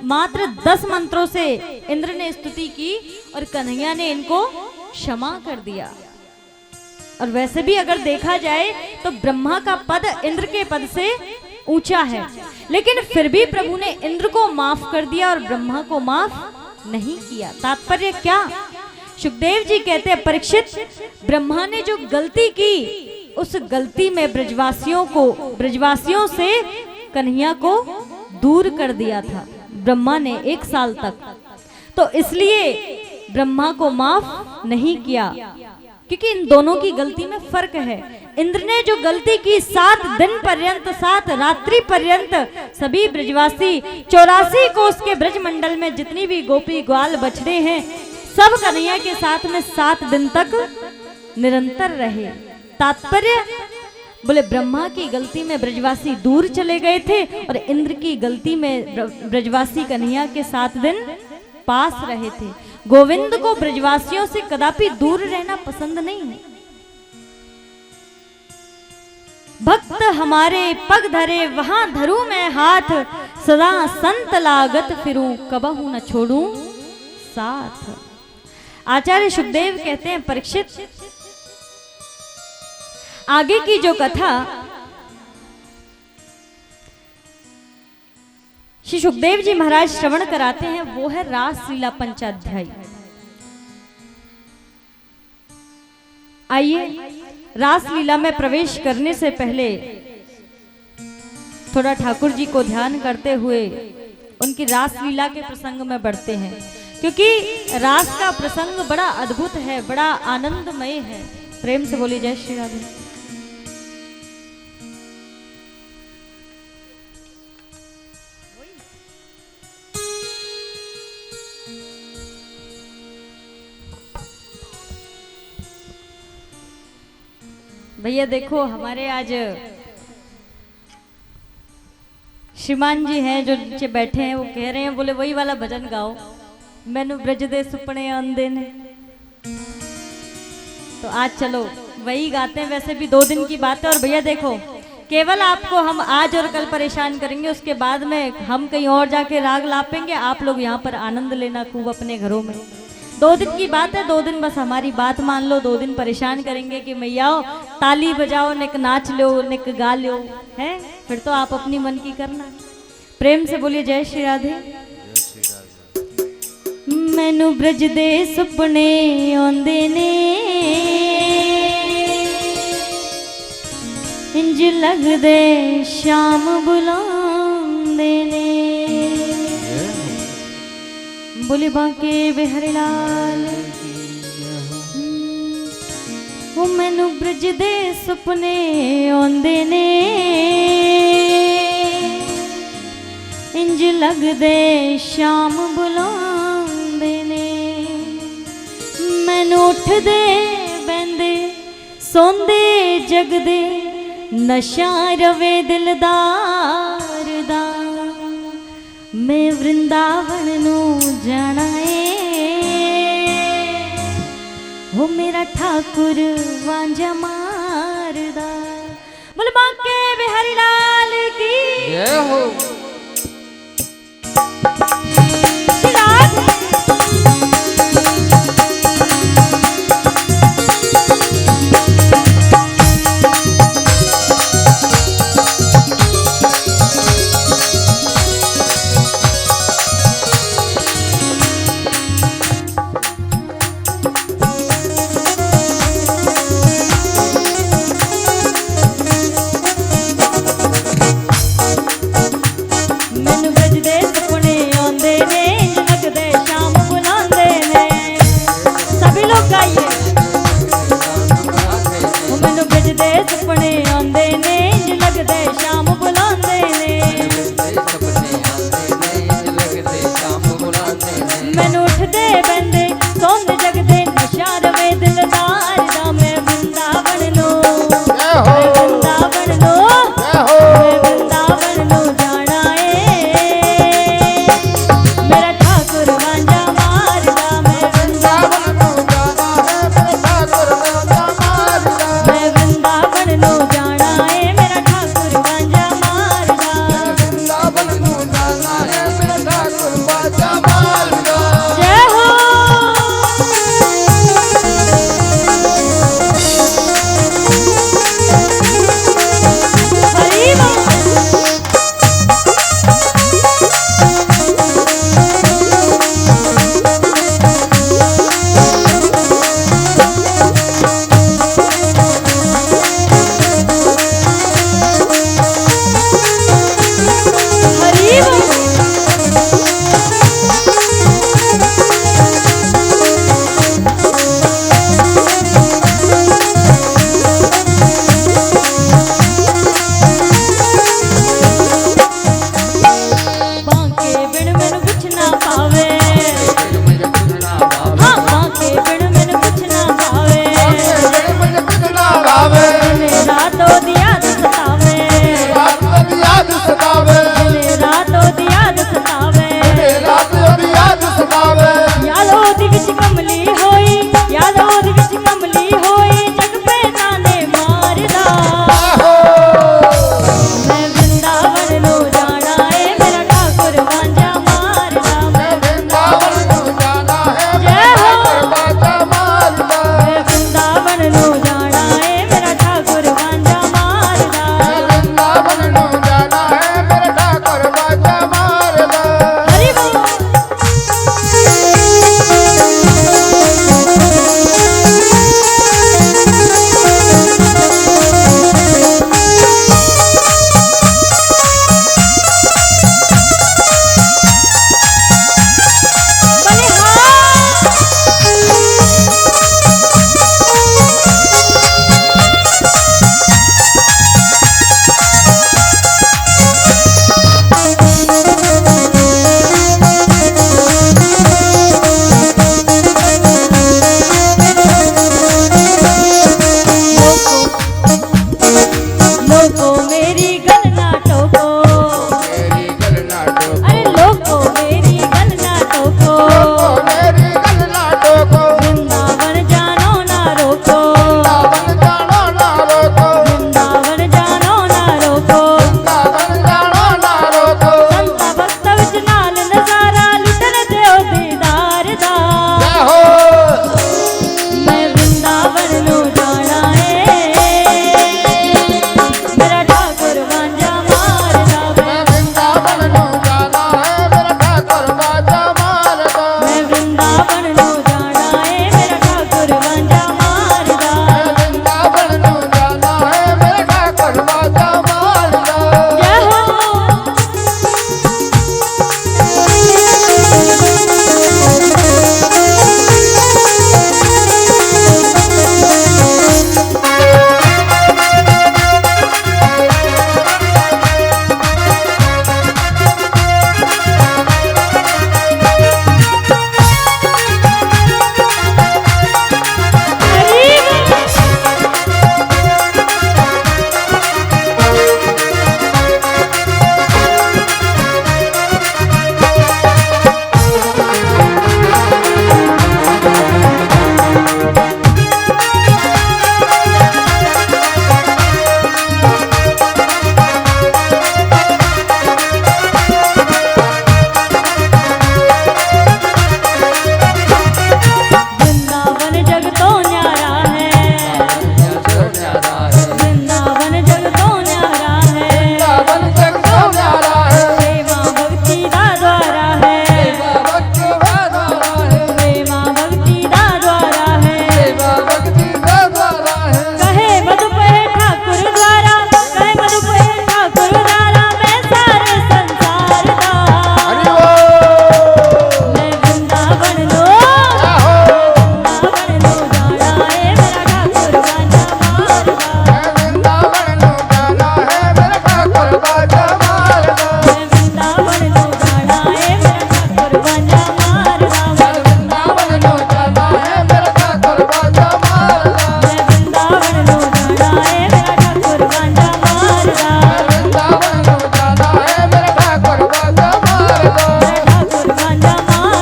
मात्र 10 मंत्रों से इंद्र ने स्तुति की और कन्हैया ने इनको क्षमा कर दिया। और वैसे भी अगर देखा जाए तो ब्रह्मा का पद इंद्र के पद से ऊंचा है, लेकिन फिर भी प्रभु ने इंद्र को माफ कर दिया और ब्रह्मा को माफ नहीं किया। तात्पर्य क्या? सुखदेव जी कहते हैं परीक्षित, ब्रह्मा ने जो गलती की उस गलती में ब्रजवासियों से कन्हैया को दूर कर दिया था ब्रह्मा ने 1 साल तक। तो इसलिए ब्रह्मा को माफ नहीं किया, क्योंकि इन दोनों की गलती में फर्क है। इंद्र ने जो गलती की 7 दिन पर्यंत, 7 रात्रि पर्यंत सभी ब्रजवासी 84 कोस के ब्रजमंडल में जितनी भी गोपी ग्वाल बछड़े हैं सब कन्हैया के साथ में 7 दिन तक निरंतर रहे। तात्पर्य बोले ब्रह्मा की गलती में ब्रजवासी दूर चले गए थे और इंद्र की गलती में ब्रजवासी कन्हैया के 7 दिन पास रहे थे। गोविंद को ब्रजवासियों से कदापि दूर रहना पसंद नहीं है। भक्त हमारे पग धरे वहां धरूं मैं हाथ, सदा संत लागत फिरूं कबहू न छोड़ूं साथ। आचार्य सुखदेव कहते हैं परीक्षित, आगे की जो कथा श्री सुखदेव जी महाराज श्रवण कराते हैं वो है रासलीला पंचाध्यायी। आइए रासलीला में प्रवेश करने से पहले थोड़ा ठाकुर जी को ध्यान करते हुए उनकी रासलीला के प्रसंग में बढ़ते हैं, क्योंकि रास का प्रसंग बड़ा अद्भुत है, बड़ा आनंदमय है। प्रेम से बोलिए जय श्री राधे। भैया देखो हमारे आज श्रीमान जी हैं जो नीचे बैठे हैं, वो कह रहे हैं बोले वही वाला भजन गाओ। मैनू ब्रज दे सुपने आंदे ने। तो आज चलो वही गाते हैं। वैसे भी 2 दिन की बात है। और भैया देखो, केवल आपको हम आज और कल परेशान करेंगे, उसके बाद में हम कहीं और जाके राग लापेंगे। आप लोग यहाँ पर आनंद लेना खूब अपने घरों में। 2 दिन की बात है, 2 दिन बस हमारी बात मान लो। 2 दिन परेशान करेंगे कि मैयाओ ताली बजाओ, निक नाच लो, निक गा लो, है फिर तो आप अपनी मन की करना। प्रेम से बोलिए जय श्री राधे। मैनू ब्रज दे सुपने आंदे ने, इंज लगदे शाम बुलांदे ने। बोले बांके बिहारी लाल। वो मैनू ब्रज दे सुपने आंदे ने, इंज लगदे शाम बुलांदे ने। मैनू उठदे बहंदे सोंदे जगदे, नशा रवे दिलदार दा। मैं वृंदावन नू जाना है, हो मेरा ठाकुर वांझा मारदा। बोल बांके बिहारी लाल की जय हो।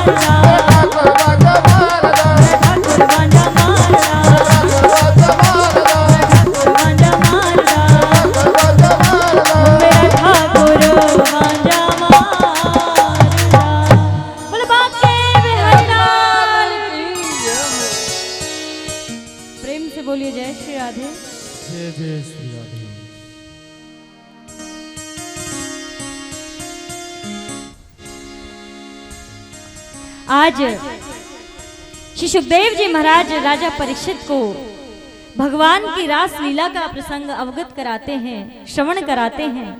मारदा, ठाकुर बाजा मारदा, ठाकुर बाजा मारदा, मेरा ठाकुर बाजा मारदा। बोले बाके बिहारी लाल की। प्रेम से बोलिए जय श्री राधे। जय जय श्री राधे। आज श्री सुखदेव जी महाराज राजा परीक्षित को भगवान की रास लीला का प्रसंग अवगत कराते हैं, श्रवण कराते हैं।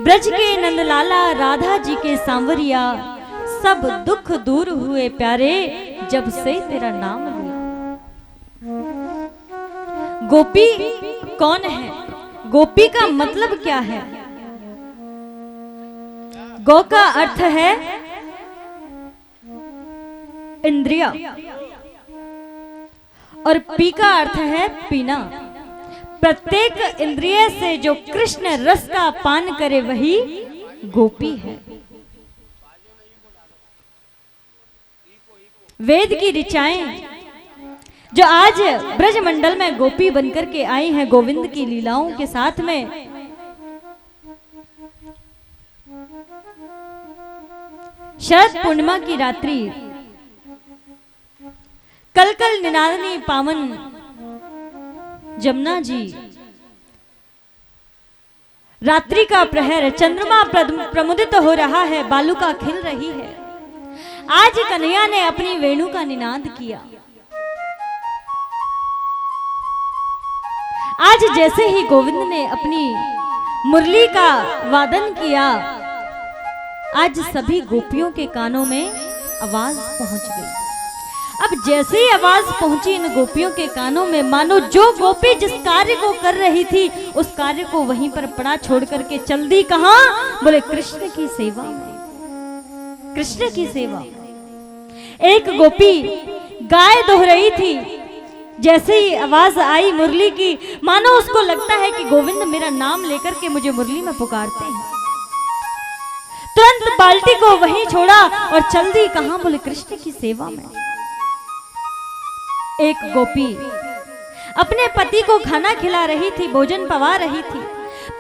ब्रज के नंदलाला राधा जी के सांवरिया, सब दुख दूर हुए प्यारे, जब से तेरा नाम लिया। गोपी कौन है? गोपी का मतलब क्या है? गौ का अर्थ है इंद्रिया और पी का अर्थ है पीना। प्रत्येक इंद्रिय से जो कृष्ण रस का पान करे वही गोपी है। वेद की ऋचाएं जो आज ब्रज मंडल में गोपी बनकर के आई हैं गोविंद की लीलाओं के साथ में, शरद पूर्णिमा की रात्रि कल कल निनादनी पावन जमुना जी, रात्रि का प्रहर, चंद्रमा प्रमुदित हो रहा है, बालुका खिल रही है। आज कन्हैया ने अपनी वेणु का निनाद किया। आज जैसे ही गोविंद ने अपनी मुरली का वादन किया, आज सभी गोपियों के कानों में आवाज पहुंच गई। अब जैसे ही आवाज पहुंची इन गोपियों के कानों में, मानो जो गोपी जिस कार्य को कर रही थी उस कार्य को वहीं पर पड़ा छोड़ करके चल दी। कहां? बोले कृष्ण की सेवा में, कृष्ण की सेवा। एक गोपी गाय दोह रही थी, जैसे ही आवाज आई मुरली की, मानो उसको लगता है कि गोविंद मेरा नाम लेकर के मुझे मुरली में पुकारते हैं। तुरंत बाल्टी को वहीं छोड़ा और चल दी। कहां? बोले कृष्ण की सेवा में। एक गोपी अपने पति को खाना खिला रही थी, भोजन पवा रही थी।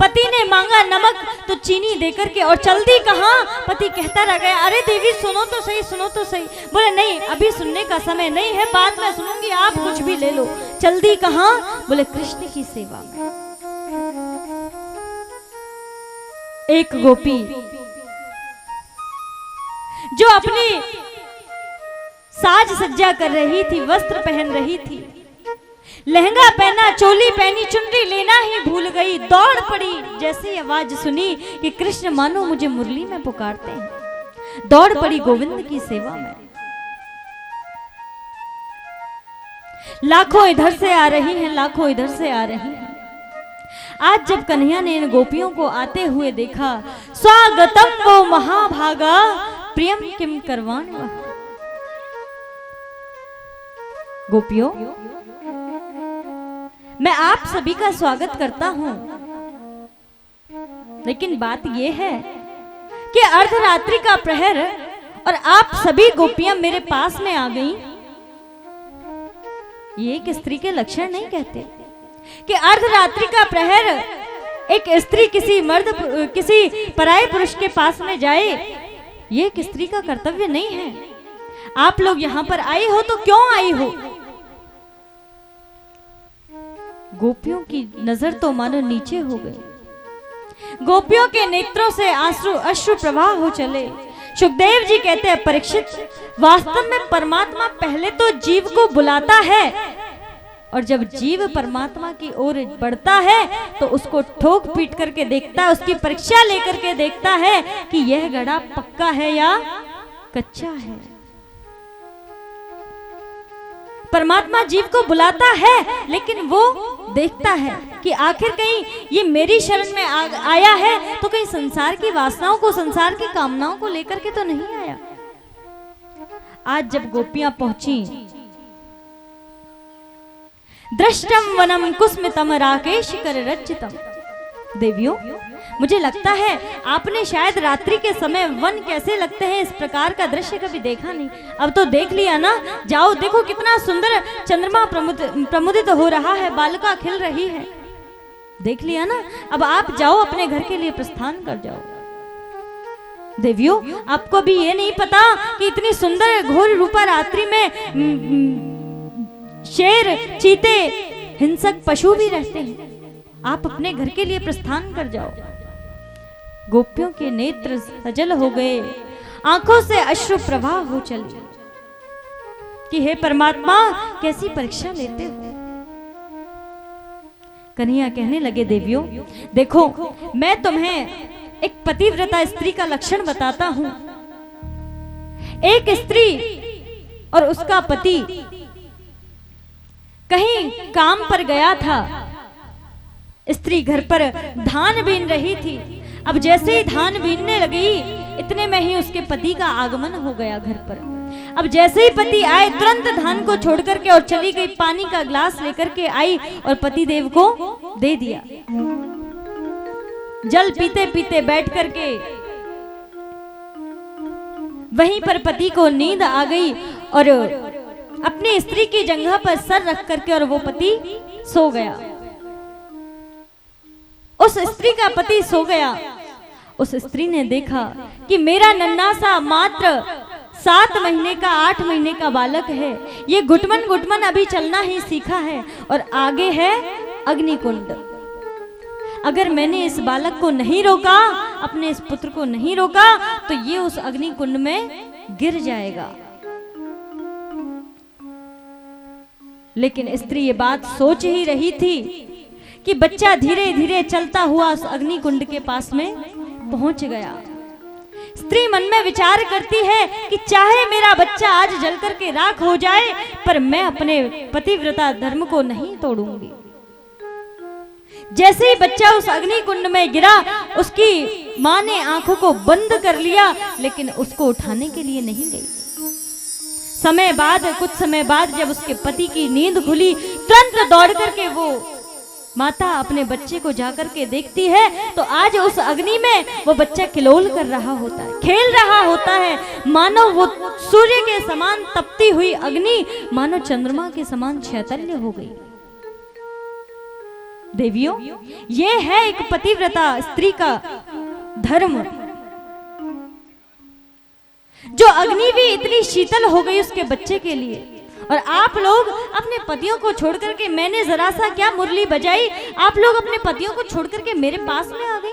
पति ने मांगा नमक तो चीनी देकर के और चल दी। कहां? पति कहता रह गया, अरे देवी सुनो तो सही, सुनो तो सही। बोले नहीं, अभी सुनने का समय नहीं है, बाद में सुनूंगी, आप कुछ भी ले लो। चल दी। कहां? बोले कृष्ण की सेवा में। एक गोपी जो अपनी साज सज्जा कर रही थी, वस्त्र पहन रही थी, लहंगा पहना, चोली पहनी, चुनरी लेना ही भूल गई, दौड़ पड़ी। जैसे आवाज सुनी कि कृष्ण मानो मुझे मुरली में पुकारते हैं, दौड़ पड़ी गोविंद की सेवा में। लाखों इधर से आ रही हैं, लाखों इधर से आ रही हैं। आज जब कन्हैया ने इन गोपियों को आते हुए देखा, स्वागतम वो महाभागा प्रियम किम करवाण वह। गोपियों, मैं आप सभी का स्वागत करता हूं, लेकिन बात यह है कि अर्धरात्रि का प्रहर और आप सभी गोपियां मेरे पास में आ गईं। ये एक स्त्री के लक्षण नहीं कहते कि अर्धरात्रि का प्रहर एक स्त्री किसी पराये पुरुष के पास में जाए। ये एक स्त्री का कर्तव्य नहीं है। आप लोग यहां पर आई हो तो क्यों आई हो? गोपियों की नजर तो मानो नीचे हो गई। गोपियों के नेत्रों से अश्रु प्रवाह हो चले। सुखदेव जी कहते हैं, परीक्षित, वास्तव में परमात्मा पहले तो जीव को बुलाता है, और जब जीव परमात्मा की ओर बढ़ता है तो उसको ठोक पीट करके देखता है, उसकी परीक्षा लेकर के देखता है कि यह घड़ा पक्का है या कच्चा है। परमात्मा जीव को बुलाता है, लेकिन वो देखता है कि आखिर कहीं ये मेरी शरण में आया है तो कहीं संसार की वासनाओं को, संसार की कामनाओं को लेकर के तो नहीं आया। आज जब गोपियां पहुंची, दृष्टम वनम कुस्मितम राकेश कर रचितम, देवियों, मुझे लगता है आपने शायद रात्रि के समय वन कैसे लगते हैं इस प्रकार का दृश्य कभी देखा नहीं। अब तो देख लिया ना, जाओ देखो कितना सुंदर चंद्रमा प्रमुदित हो रहा है, बालिका खिल रही है। देख लिया ना, अब आप जाओ अपने घर के लिए प्रस्थान कर जाओ। देवियों, आपको भी ये नहीं पता कि इतनी सुंदर घोर रूपा रात्रि में शेर, चीते, हिंसक पशु भी रहते हैं। आप अपने घर के लिए प्रस्थान कर जाओ। गोपियों के नेत्र सजल हो गए, आंखों से अश्रु प्रवाह हो चले कि हे परमात्मा, कैसी परीक्षा लेते हो। कन्हैया कहने लगे, देवियों देखो, मैं तुम्हें एक पतिव्रता स्त्री का लक्षण बताता हूं। एक स्त्री और उसका पति कहीं काम पर गया था। स्त्री घर पर धान बीन रही थी। अब जैसे ही धान बीनने लगी, इतने में ही उसके पति का आगमन हो गया घर पर। अब जैसे ही पति आए, तुरंत धान को छोड़ करके और चली गई, पानी का ग्लास लेकर के आई और पति देव को दे दिया। जल पीते पीते बैठ करके वहीं पर पति को नींद आ गई और अपनी स्त्री की जंघा पर सर रख करके और वो पति सो गया। उस स्त्री का पति सो गया। उस स्त्री ने देखा कि मेरा नन्हा सा मात्र 7 महीने का 8 महीने का बालक है, ये घुटमन घुटमन अभी चलना ही सीखा है और आगे है अग्निकुंड। अगर मैंने इस बालक को नहीं रोका, अपने इस पुत्र को नहीं रोका, तो ये उस अग्निकुंड में गिर जाएगा। लेकिन स्त्री ये बात सोच ही रही थी कि बच्चा धीरे धीरे चलता हुआ उस अग्निकुंड के पास में पहुंच गया। स्त्री मन में विचार करती है कि चाहे मेरा बच्चा आज जल करके राख हो जाए, पर मैं अपने पतिव्रता धर्म को नहीं तोड़ूंगी। जैसे ही बच्चा उस अग्निकुंड में गिरा, उसकी मां ने आंखों को बंद कर लिया, लेकिन उसको उठाने के लिए नहीं गई। कुछ समय बाद जब उसके पति की नींद खुली, तुरंत दौड़ करके वो माता अपने बच्चे को जाकर के देखती है, तो आज उस अग्नि में वो बच्चा किलोल कर रहा होता है, खेल रहा होता है। मानो वो सूर्य के समान तपती हुई अग्नि मानो चंद्रमा के समान चैतन्य हो गई। देवियों, ये है एक पतिव्रता स्त्री का धर्म। जो अग्नि भी इतनी शीतल हो गई उसके बच्चे के लिए, और आप लोग अपने पतियों को छोड़ करके, मैंने जरा सा क्या मुरली बजाई, आप लोग अपने पतियों को छोड़ करके मेरे पास में आ गई।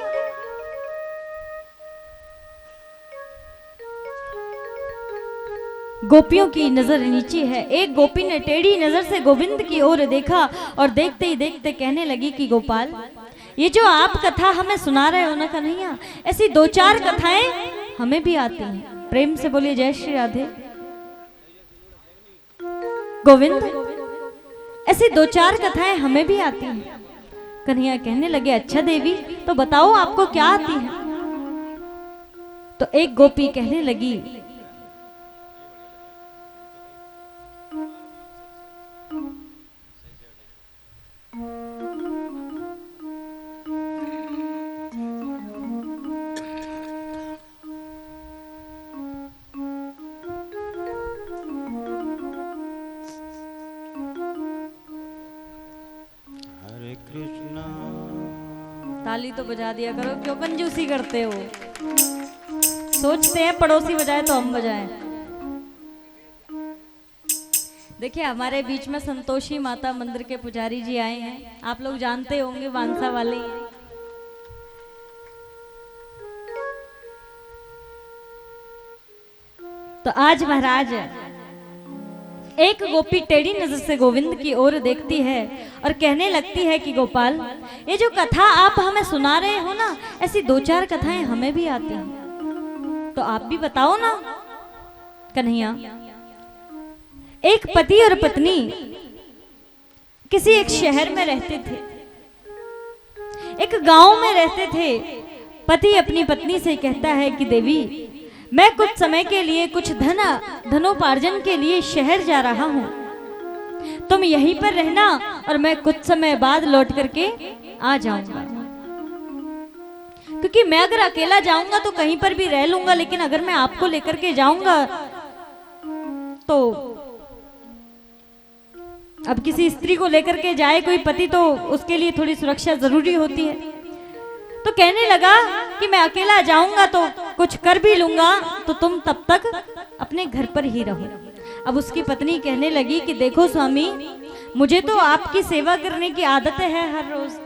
गोपियों की नजर नीचे है। एक गोपी ने टेढ़ी नजर से गोविंद की ओर देखा और देखते ही देखते कहने लगी कि गोपाल, ये जो आप कथा हमें सुना रहे हो ना कन्हैया, ऐसी 2-4 कथाएं हमें भी आती हैं। प्रेम से बोलिए जय श्री राधे। गोविंद, ऐसी 2-4 कथाएं हमें भी आती हैं। कन्हैया कहने लगे, अच्छा देवी, तो बताओ आपको क्या आती है। तो एक गोपी कहने लगी, ताली तो बजा दिया करो, क्यों कंजूसी करते हो। सोचते हैं पड़ोसी बजाए तो हम बजाएं। देखिए, हमारे बीच में संतोषी माता मंदिर के पुजारी जी आए हैं, आप लोग जानते होंगे, वांसा वाले हैं। तो आज महाराज एक गोपी टेढ़ी नजर से गोविंद की ओर देखती है और कहने लगती है कि गोपाल, ये जो कथा आप हमें सुना रहे हो ना, ऐसी 2-4 कथाएं हमें भी आती हैं, तो आप भी बताओ ना। कन्हैया, एक पति और पत्नी किसी एक शहर में रहते थे, एक गांव में रहते थे। पति अपनी पत्नी से कहता है कि देवी, मैं कुछ समय के लिए कुछ धनोपार्जन के लिए शहर जा रहा हूं, तुम यहीं पर रहना और मैं कुछ समय बाद लौट करके आ जाऊंगा। क्योंकि मैं अगर अकेला जाऊंगा तो कहीं पर भी रह लूंगा, लेकिन अगर मैं आपको लेकर के जाऊंगा तो अब किसी स्त्री को लेकर के जाए कोई पति तो उसके लिए थोड़ी सुरक्षा जरूरी होती है। तो कहने लगा कि मैं अकेला जाऊंगा तो कुछ कर भी लूंगा, तो तुम तब तक अपने घर पर ही रहो। अब उसकी पत्नी कहने लगी कि देखो स्वामी, मुझे तो आपकी सेवा करने की आदत है हर रोज,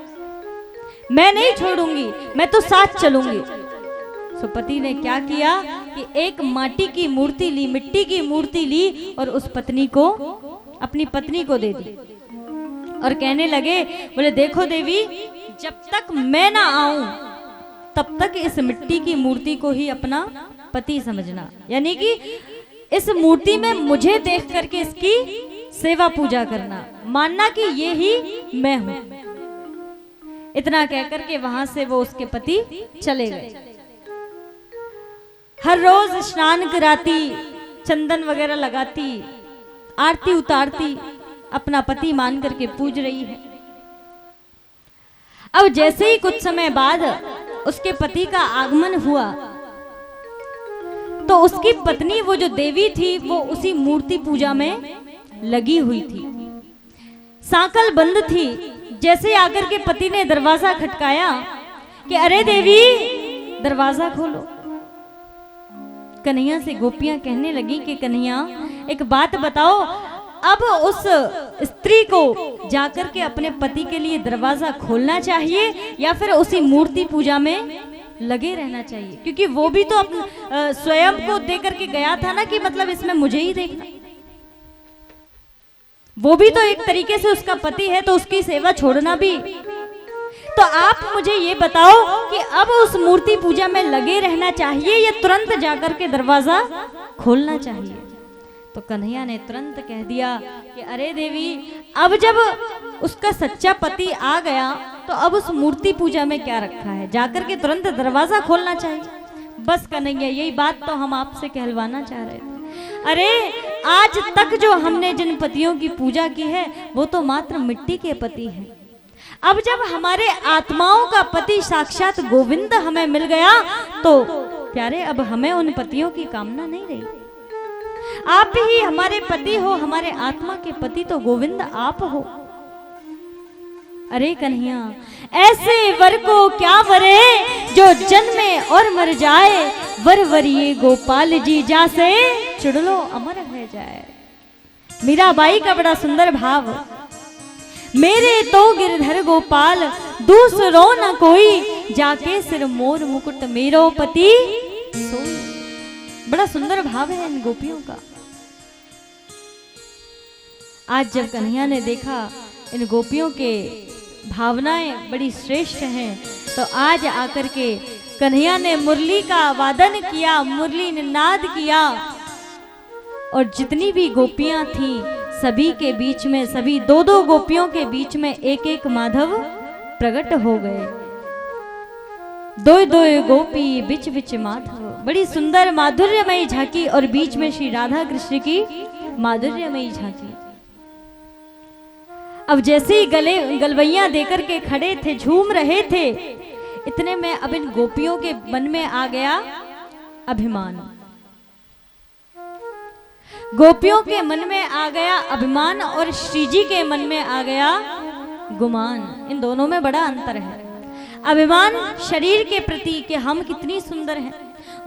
मैं नहीं छोड़ूंगी, मैं तो साथ चलूंगी। सो पति ने क्या किया कि एक माटी की मूर्ति ली, मिट्टी की मूर्ति ली और उस पत्नी को, अपनी पत्नी को दे दी और कहने लगे, बोले देखो देवी, जब तक मैं ना आऊं तब तक इस मिट्टी की मूर्ति को ही अपना पति समझना, यानी कि इस मूर्ति में मुझे देख करके इसकी सेवा पूजा करना, मानना कि ये ही मैं हूं। इतना कहकर के वहां से वो उसके पति चले गए। हर रोज स्नान कराती, चंदन वगैरह लगाती, आरती उतारती, अपना पति मान करके पूज रही है। अब जैसे ही कुछ समय बाद उसके पति का आगमन हुआ तो उसकी पत्नी, वो जो देवी थी, वो उसी मूर्ति पूजा में लगी हुई थी, सांकल बंद थी। जैसे आकर के पति ने दरवाजा खटकाया कि अरे देवी दरवाजा खोलो। कन्हैया से गोपियां कहने लगी कि कन्हैया एक बात बताओ, अब उस स्त्री को जाकर के अपने पति के लिए दरवाजा खोलना चाहिए या फिर उसी मूर्ति पूजा में लगे रहना चाहिए? क्योंकि वो भी तो अपने स्वयं को दे करके गया था ना, कि मतलब इसमें मुझे ही देखना। वो भी तो एक तरीके से उसका पति है, तो उसकी सेवा छोड़ना भी। तो आप मुझे ये बताओ कि अब उस मूर्ति पूजा में लगे रहना चाहिए या तुरंत जाकर के दरवाजा खोलना चाहिए? तो कन्हैया ने तुरंत कह दिया कि अरे देवी, अब जब उसका सच्चा पति आ गया तो अब उस मूर्ति पूजा में क्या रखा है, जाकर के तुरंत दरवाजा खोलना चाहिए। बस कन्हैया, यही बात तो हम आपसे कहलवाना चाह रहे थे। अरे आज तक जो हमने जिन पतियों की पूजा की है वो तो मात्र मिट्टी के पति हैं। अब जब हमारे आत्माओं का पति साक्षात गोविंद हमें मिल गया तो प्यारे, अब हमें उन पतियों की कामना नहीं रही। आप ही हमारे पति हो, हमारे आत्मा के पति तो गोविंद आप हो। अरे कन्हैया, ऐसे वर को क्या वरे जो जन्मे और मर जाए, वर वरिये गोपाल जी जासे चुड़लो अमर है जाए। मीराबाई का बड़ा सुंदर भाव, मेरे तो गिरधर गोपाल दूसरो न कोई, जाके सिर मोर मुकुट मेरो पति सोई। बड़ा सुंदर भाव है इन गोपियों का। आज जब कन्हैया ने देखा इन गोपियों के भावनाएं बड़ी श्रेष्ठ हैं, तो आज आकर के कन्हैया ने मुरली का वादन किया, मुरली निनाद किया, और जितनी भी गोपियां थीं सभी के बीच में, सभी दो दो गोपियों के बीच में एक एक माधव प्रकट हो गए। दो दो गोपी बिच बिच माधव, बड़ी सुंदर माधुर्यमयी झांकी, और बीच में श्री राधा कृष्ण की माधुर्यमयी झांकी। अब जैसे ही गले गलवैया देकर के खड़े थे, झूम रहे थे, इतने में अब इन गोपियों के मन में आ गया अभिमान। गोपियों के मन में आ गया अभिमान और श्री जी के मन में आ गया गुमान। इन दोनों में बड़ा अंतर है। अभिमान शरीर के प्रति कि हम कितनी सुंदर हैं।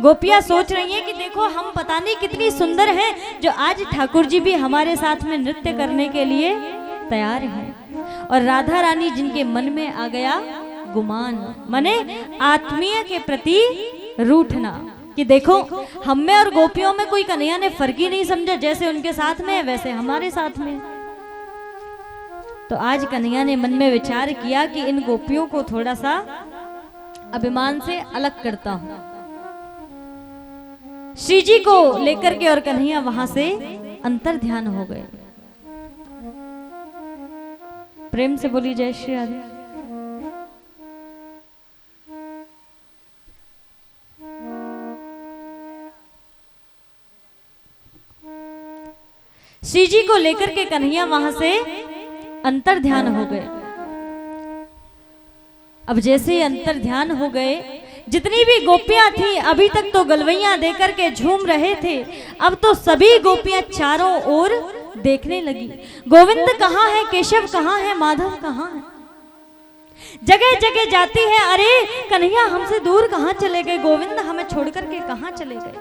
गोपियां सोच रही हैं कि देखो हम पता नहीं कितनी सुंदर हैं, जो आज ठाकुर जी भी हमारे साथ में नृत्य करने के लिए तैयार हैं। और राधा रानी जिनके मन में आ गया गुमान, माने आत्मीय के प्रति रूठना, कि देखो हम में और गोपियों में कोई कन्हैया ने फर्क ही नहीं समझा, जैसे उनके साथ में है वैसे हमारे साथ में। तो आज कन्हैया ने मन में विचार किया कि इन गोपियों को थोड़ा सा अभिमान से अलग करता हूं। श्री जी को लेकर के और कन्हैया वहां से अंतर ध्यान हो गए। प्रेम से बोली जय श्री राधे। श्री जी को लेकर के कन्हैया वहां से अंतर ध्यान हो गए। अब जैसे ही अंतर ध्यान हो गए, जितनी भी गोपियां थी अभी तक तो गलवैया देकर के झूम रहे थे, अब तो सभी गोपियां चारों ओर देखने लगी। गोविंद कहाँ है, केशव कहाँ है, माधव कहाँ है। जगह जगह जाती है, अरे कन्हैया हमसे दूर कहाँ चले गए, गोविंद हमें छोड़ करके कहाँ चले गए।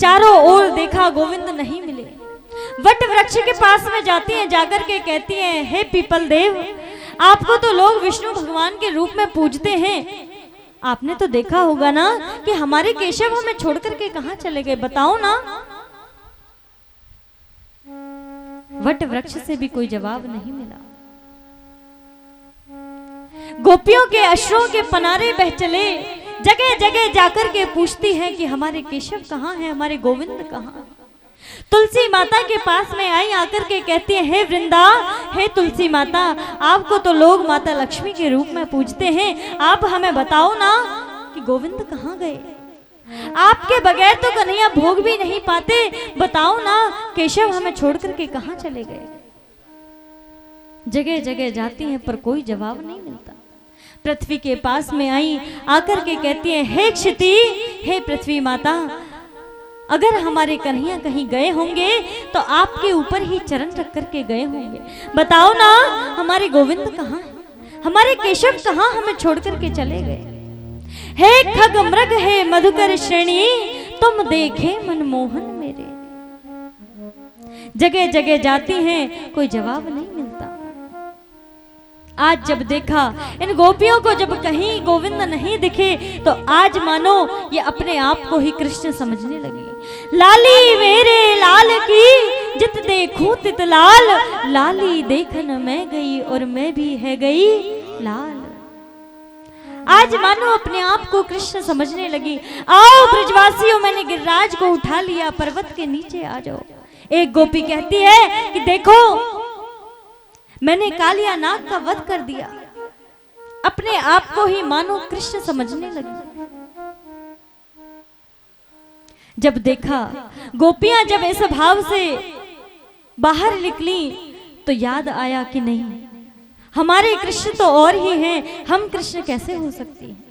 चारों ओर देखा, गोविंद नहीं मिले। वट वृक्ष के पास में जाती हैं, जाकर के कहती हैं, हे पीपल देव, आपको तो लोग विष्णु भगवान के रूप में पूजते हैं, आपने तो देखा होगा ना कि हमारे केशव हमें छोड़ करके कहाँ चले गए, बताओ ना। वट वृक्ष से भी कोई जवाब नहीं मिला। गोपियों के अश्रुओं के पनारे बह चले, जगह जगह जाकर के पूछती हैं कि हमारे केशव कहाँ हैं, हमारे गोविंद कहाँ हैं। तुलसी माता के पास में आई, आकर के कहती है, हे वृंदा, हे तुलसी माता, आपको तो लोग माता लक्ष्मी के रूप में पूजते हैं, आप हमें बताओ ना कि गोविंद कहाँ गए। आपके बगैर तो कन्हैया भोग भी नहीं पाते, बताओ ना केशव हमें छोड़ करके कहाँ चले गए। जगह जगह जाती हैं पर कोई जवाब नहीं मिलता। पृथ्वी के पास में आई, आकर के कहती है, हे क्षिति, हे पृथ्वी माता, अगर हमारे कन्हैया कहीं गए होंगे तो आपके ऊपर ही चरण रख करके गए होंगे, बताओ ना हमारे गोविंद कहाँ है, हमारे केशव कहाँ हमें छोड़ करके चले गए। हे खग मृग, हे मधुकर श्रेणी, तुम देखे मनमोहन मेरे। जगह जगह जाती हैं, कोई जवाब नहीं मिलता। आज जब देखा इन गोपियों को, जब कहीं गोविंद नहीं दिखे तो आज मानो ये अपने आप को ही कृष्ण समझने लगी। लाली मेरे लाल की, जित देखूं तित लाल, लाली देखन मैं गई और मैं भी है गई लाल। आज मानो अपने आप को कृष्ण समझने लगी। आओ ब्रजवासियों, मैंने गिरिराज को उठा लिया, पर्वत के नीचे आ जाओ। एक गोपी कहती है कि देखो, मैंने कालिया नाग का वध कर दिया। अपने आप को ही मानो कृष्ण समझने लगी। जब देखा गोपियां जब इस भाव से बाहर निकली तो याद आया कि नहीं, हमारे कृष्ण तो और ही हैं, हम कृष्ण कैसे हो सकती हैं।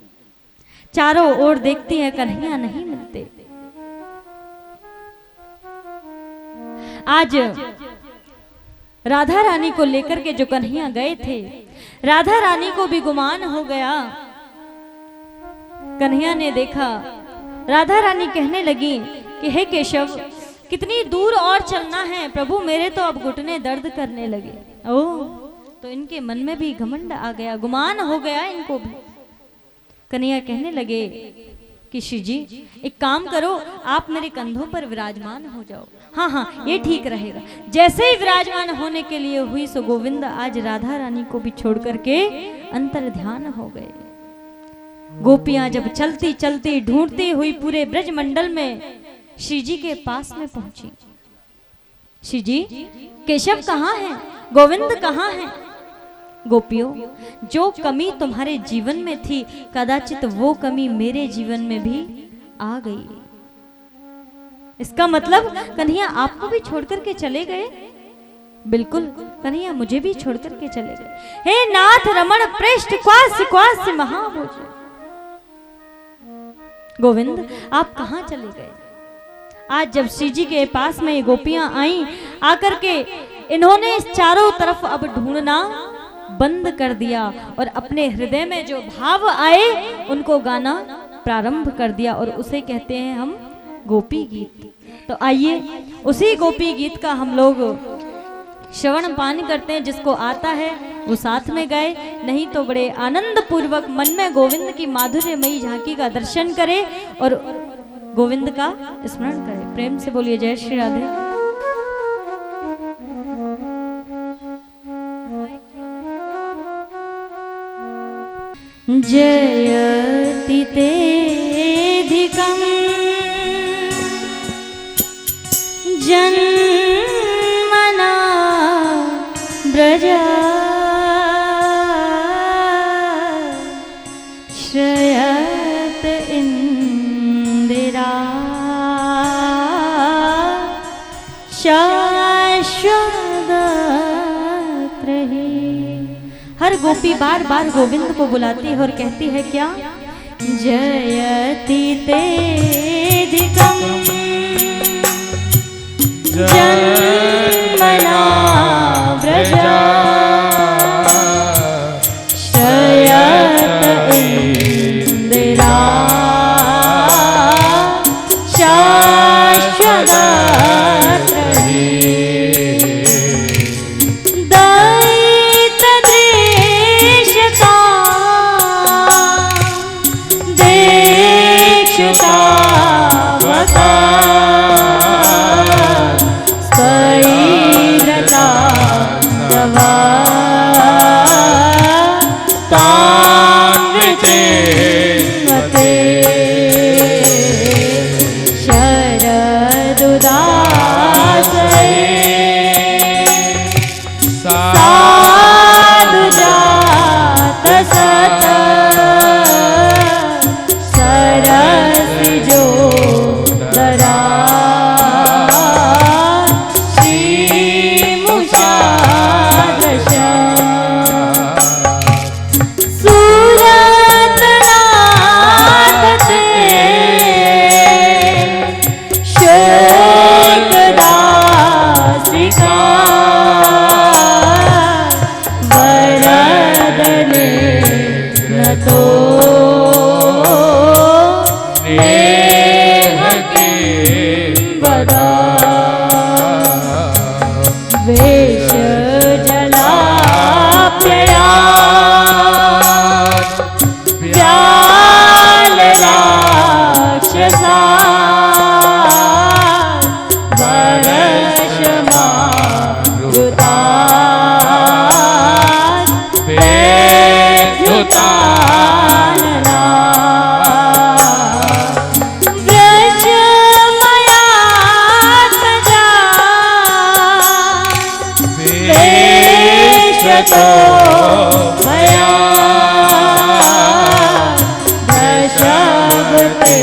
चारों ओर देखती है, कन्हैया नहीं मिलते। आज राधा रानी को लेकर के जो कन्हैया गए थे, राधा रानी को भी गुमान हो गया। कन्हैया ने देखा, राधा रानी कहने लगी कि हे केशव, कितनी दूर और चलना है प्रभु, मेरे तो अब घुटने दर्द करने लगे। ओह, तो इनके मन में भी घमंड आ गया, गुमान हो गया इनको भी। कन्हैया कहने लगे कि श्री जी, एक काम करो, आप मेरे कंधों पर विराजमान हो जाओ। हाँ हाँ, ये ठीक रहेगा। जैसे ही विराजमान होने के लिए हुई सो गोविंद आज राधा रानी को भी छोड़ करके अंतर ध्यान हो गए। गोपियां जब चलती चलती ढूंढती हुई पूरे ब्रज मंडल में श्री जी के पास में पहुंची। श्री जी, केशव कहाँ है, गोविंद कहाँ है। गोपियों, जो कमी तुम्हारे जीवन में थी, कदाचित वो कमी मेरे जीवन में भी आ गई। इसका मतलब कन्हैया आपको भी छोड़ करके चले गए। बिल्कुल, कन्हैया मुझे भी छोड़ करके चले गए। हे नाथ रमण पृष्ठ क्वास्य क्वास्य महाभुज। गोविंद, आप कहाँ चले गए। आज जब श्री जी के पास में ये गोपियां आई, आकर के इन्होंने इस चारों तरफ अब ढूंढना बंद कर दिया और अपने हृदय में जो भाव आए उनको गाना प्रारंभ कर दिया, और उसे कहते हैं हम गोपी गीत। तो आइए उसी गोपी गीत का हम लोग श्रवण पान करते हैं। जिसको आता है वो साथ में गाए, नहीं तो बड़े आनंद पूर्वक मन में गोविंद की माधुर्यमयी झांकी का दर्शन करे और गोविंद का स्मरण करे। प्रेम से बोलिए जय श्री राधे। जयति तेधिकं जन्मना ब्रजा श्रयत इंदिरा शाश्वत रहे। हर गोपी बार बार गोविंद को बुलाती है और कहती है क्या जयति तेधिकम् जन्मना व्रजा श्रयत इन्दिरा शाश्वतत्रही दयितदृश्यता दीक्षितावता स्थैर्यता तवा तान्विचिन्वते शरदुदासये साधुजातसत सरसिजो दरा श्रीमुषादृश सुरतनाथ ते शोकदासिका वरदने नतो नेह किं वदा वेशजलाप्ययात् व्यालराक्षसा वरशमारुतात् वेद्युतानना व्रजमयात्मजा वेशतो मया दशवते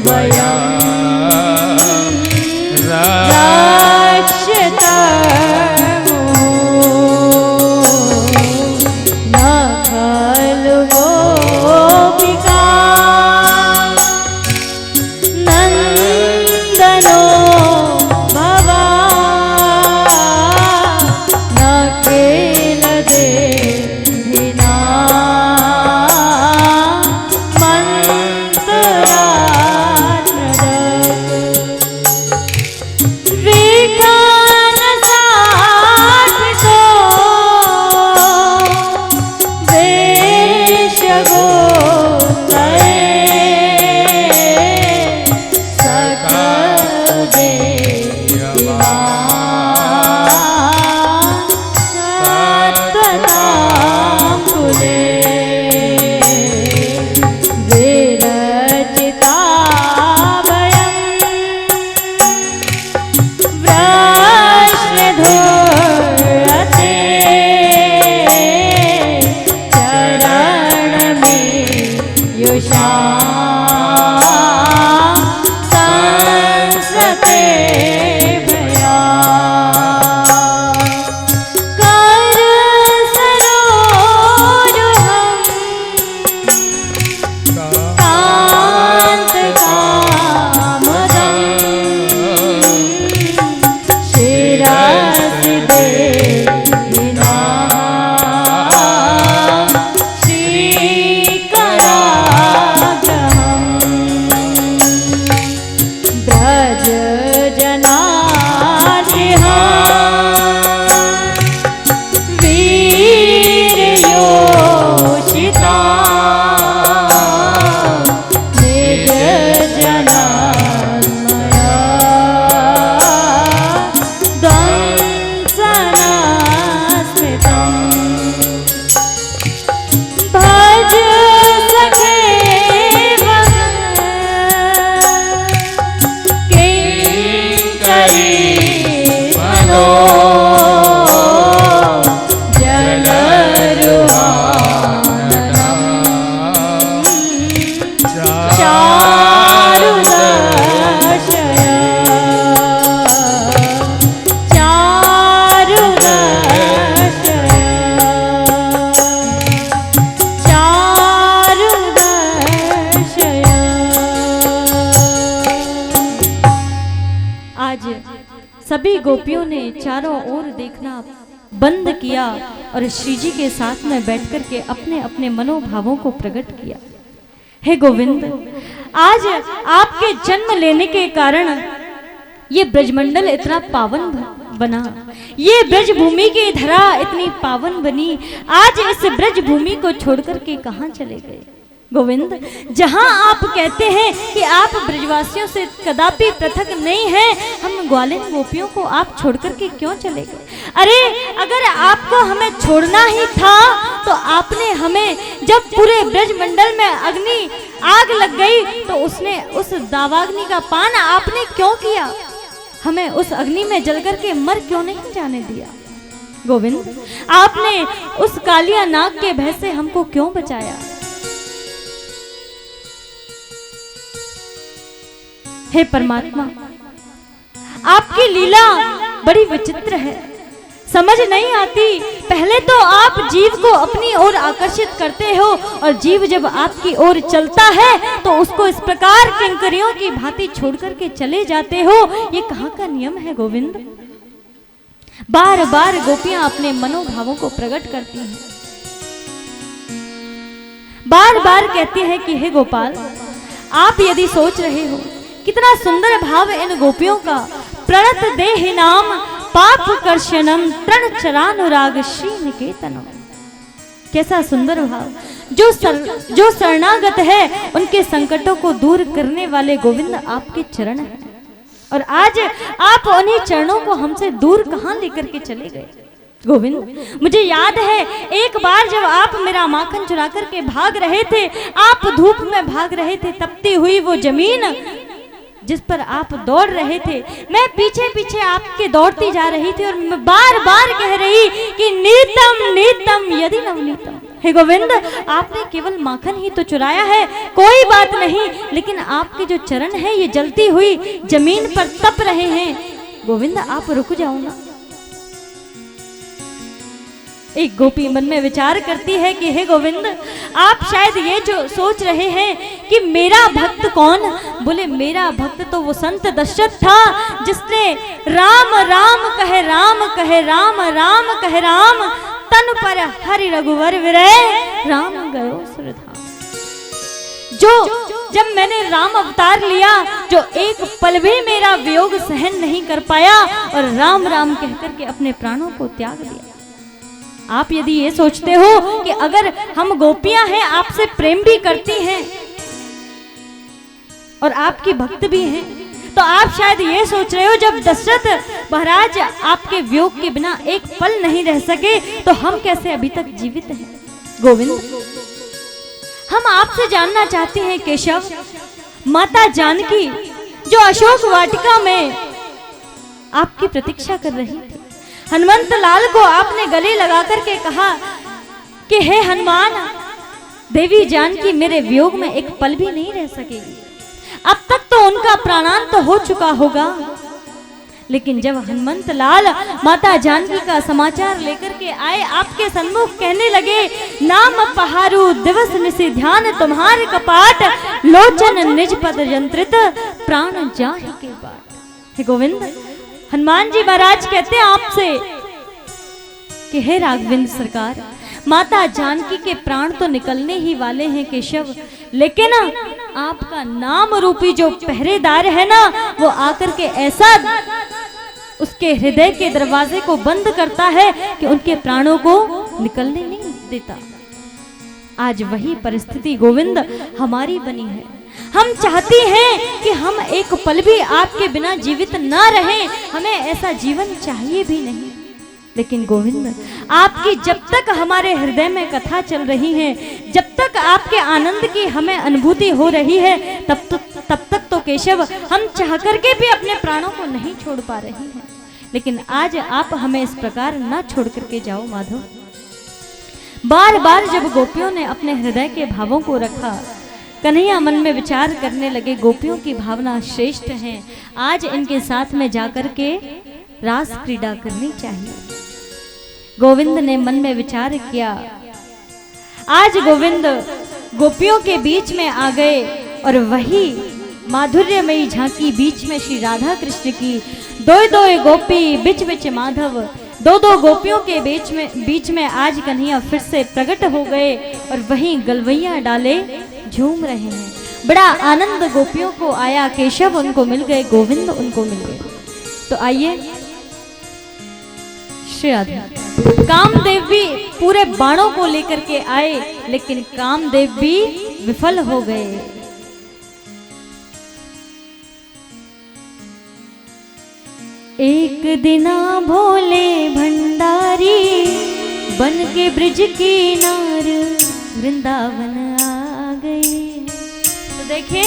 वयम् रक्षितमो न खलु गोपिका नन्दनो भवा न केल देहिना संस्रते भय आज सभी गोपियों ने चारों ओर देखना बंद किया और श्री जी के साथ में बैठकर के अपने अपने मनोभावों को प्रकट किया। हे गोविंद, आज आपके जन्म लेने के कारण ये ब्रजमंडल इतना पावन बना, ये ब्रज भूमि की धरा इतनी पावन बनी। आज इस ब्रज भूमि को छोड़कर के कहां चले गए गोविंद? जहां आप कहते हैं कि आप ब्रजवासियों से कदापि पृथक नहीं हैं, हम ग्वालिन गोपियों को आप छोड़कर के क्यों चले गए? अरे अगर आपको हमें छोड़ना ही था तो आपने हमें, जब पूरे ब्रजमंडल में अग्नि आग लग गई तो उसने उस दावाग्नि का पान आपने क्यों किया? हमें उस अग्नि में जलकर के मर क्यों नहीं जाने दिया? गोविंद, आपने उस कालिया नाग के भय से हमको क्यों बचाया? हे परमात्मा, आपकी लीला बड़ी विचित्र है, समझ नहीं आती। पहले तो आप जीव को अपनी ओर आकर्षित करते हो और जीव जब आपकी ओर चलता है तो उसको इस प्रकार किंकरियों की भांति छोड़ करके चले जाते हो। ये कहाँ का नियम है गोविंद? बार बार गोपियां अपने मनोभावों को प्रकट करती हैं, बार बार कहती है कि हे गोपाल, आप यदि सोच रहे हो कितना सुंदर भाव इन गोपियों का, प्रणत देहि नाम पाप कर्षणम तृण चरानुराग श्री निकेतनम। कैसा सुंदर भाव! जो शरणागत है उनके संकटों को दूर करने वाले गोविंद आपके चरण हैं, और आज आप उन्हीं चरणों को हमसे दूर कहां लेकर के चले गए गोविंद? मुझे याद है एक बार जब आप मेरा माखन चुरा करके भाग रहे थे, आप धूप में भाग रहे थे, तपती हुई वो जमीन जिस पर आप दौड़ रहे थे, मैं पीछे पीछे आपके दौड़ती जा रही थी और मैं बार बार कह रही कि नीतम नीतम यदि नवनीतम। हे गोविंद, आपने केवल माखन ही तो चुराया है, कोई बात नहीं, लेकिन आपके जो चरण है ये जलती हुई जमीन पर तप रहे हैं। गोविंद, आप रुक जाओ ना। एक गोपी मन में विचार करती है कि हे गोविंद, आप शायद ये जो सोच रहे हैं कि मेरा भक्त कौन? बोले मेरा भक्त तो वो संत दशरथ था जिसने राम राम कहे राम कहे राम राम कहे राम, तन पर हरि रघुवर विरह राम गयो सुरधाम। जो जब मैंने राम अवतार लिया, जो एक पल भी मेरा वियोग सहन नहीं कर पाया और राम राम कहकर के अपने प्राणों को त्याग दिया। आप यदि ये सोचते हो कि अगर हम गोपियां हैं, आपसे प्रेम भी करती हैं और आपकी भक्त भी हैं, तो आप शायद ये सोच रहे हो जब दशरथ महाराज आपके वियोग के बिना एक पल नहीं रह सके तो हम कैसे अभी तक जीवित हैं? गोविंद, हम आपसे जानना चाहते हैं केशव, माता जानकी जो अशोक वाटिका में आपकी प्रतीक्षा कर रही थी, हनुमंत लाल को आपने गले लगा करके कहा कि हे हनुमान, देवी जानकी मेरे वियोग में एक पल भी नहीं रह सकेगी। अब तक तो उनका प्राणांत हो चुका होगा, लेकिन जब हनुमंत लाल माता जानकी का समाचार लेकर के आए, आपके सन्मुख कहने लगे, नाम पहारू दिवस निशि ध्यान तुम्हारे कपाट, लोचन निज पद यंत्रित प्राण जाहि के बाट। हे गोविंद, हनुमान जी महाराज कहते हैं आपसे कि हे राघवेंद्र सरकार, माता जानकी के प्राण तो निकलने ही वाले हैं केशव, लेकिन आपका नाम रूपी जो पहरेदार है ना, वो आकर के ऐसा उसके हृदय के दरवाजे को बंद करता है कि उनके प्राणों को निकलने नहीं देता। आज वही परिस्थिति गोविंद हमारी बनी है। हम चाहती हैं कि हम एक पल भी आपके बिना जीवित ना रहें, हमें ऐसा जीवन चाहिए भी नहीं। लेकिन गोविंद, आपकी जब तक हमारे हृदय में कथा चल रही है, जब तक आपके आनंद की हमें अनुभूति हो रही है, तब तक तो केशव हम चाह करके भी अपने प्राणों को नहीं छोड़ पा रही हैं। लेकिन आज आप हमें इस प्रकार ना छोड़ करके जाओ माधव। बार बार जब गोपियों ने अपने हृदय के भावों को रखा, कन्हैया मन में विचार करने लगे, गोपियों की भावना श्रेष्ठ है, आज इनके साथ में जाकर के रास क्रीड़ा करनी चाहिए। गोविंद ने मन में विचार किया। आज गोविंद गोपियों के बीच में आ गए और वही माधुर्यमयी झांकी, बीच में श्री राधा कृष्ण की, दो दो गोपी बिच बिच माधव, दो दो गोपियों के बीच में आज कन्हैया फिर से प्रकट हो गए और वहीं गलवैया डाले झूम रहे हैं। बड़ा आनंद गोपियों को आया, केशव उनको मिल गए, गोविंद उनको मिल गए। तो आइए श्री राधा, कामदेव भी पूरे बाणों को लेकर के आए, लेकिन कामदेव भी विफल हो गए। एक दिना भोले भंडारी बन के ब्रिज किनार वृंदावन आ गए। तो देखिए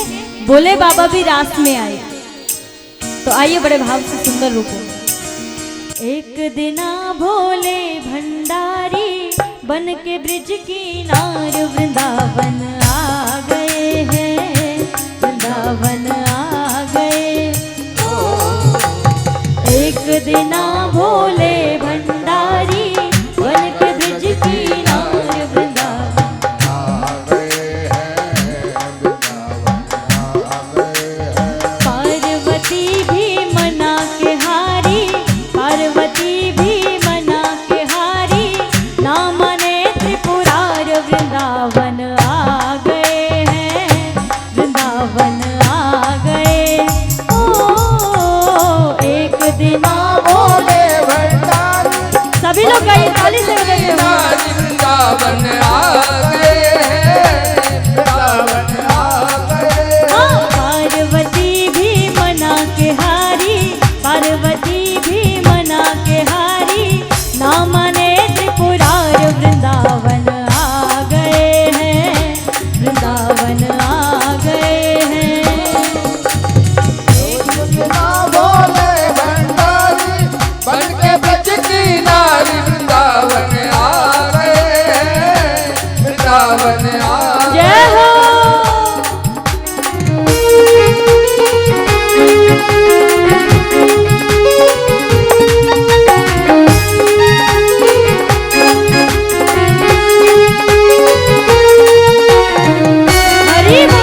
भोले बाबा भी रास में आए। तो आइए बड़े भाव से सुंदर रूप में। एक दिना भोले भंडारी बन के ब्रिज किनार वृंदावन आ गए हैं, वृंदावन आ गए। एक दिना भोले भंडारी बन के ब्रिज किनार वृंदावन आ गए हैं, वृंदावन आ गए हैं। पार्वती भी मना के हारी, पार्वती भी मना के हारी, ना मने त्रिपुरार वृंदावन आ गए हैं, वृंदावन आ गए। ओ एक दिना भोले भंडारी, सभी लोग गाइए ताली से वृंदावन आ गए हैं, वृंदावन आ गए। हाँ, पार्वती भी मना के हारी, पार्वती भी मना के हारी, ना माने त्रिपुरार वृंदावन आ गए हैं, वृंदावन आ गए हैं। एक दिना भोले भंडारी बन के ब्रज की नारी वृंदावन आ गए हैं, वृंदावन आ गए। जय हो। हरि बोल।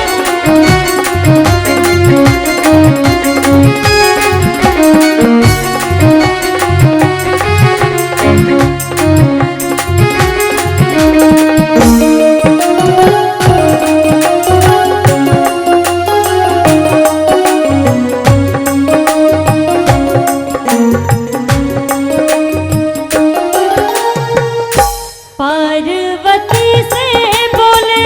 पार्वती से बोले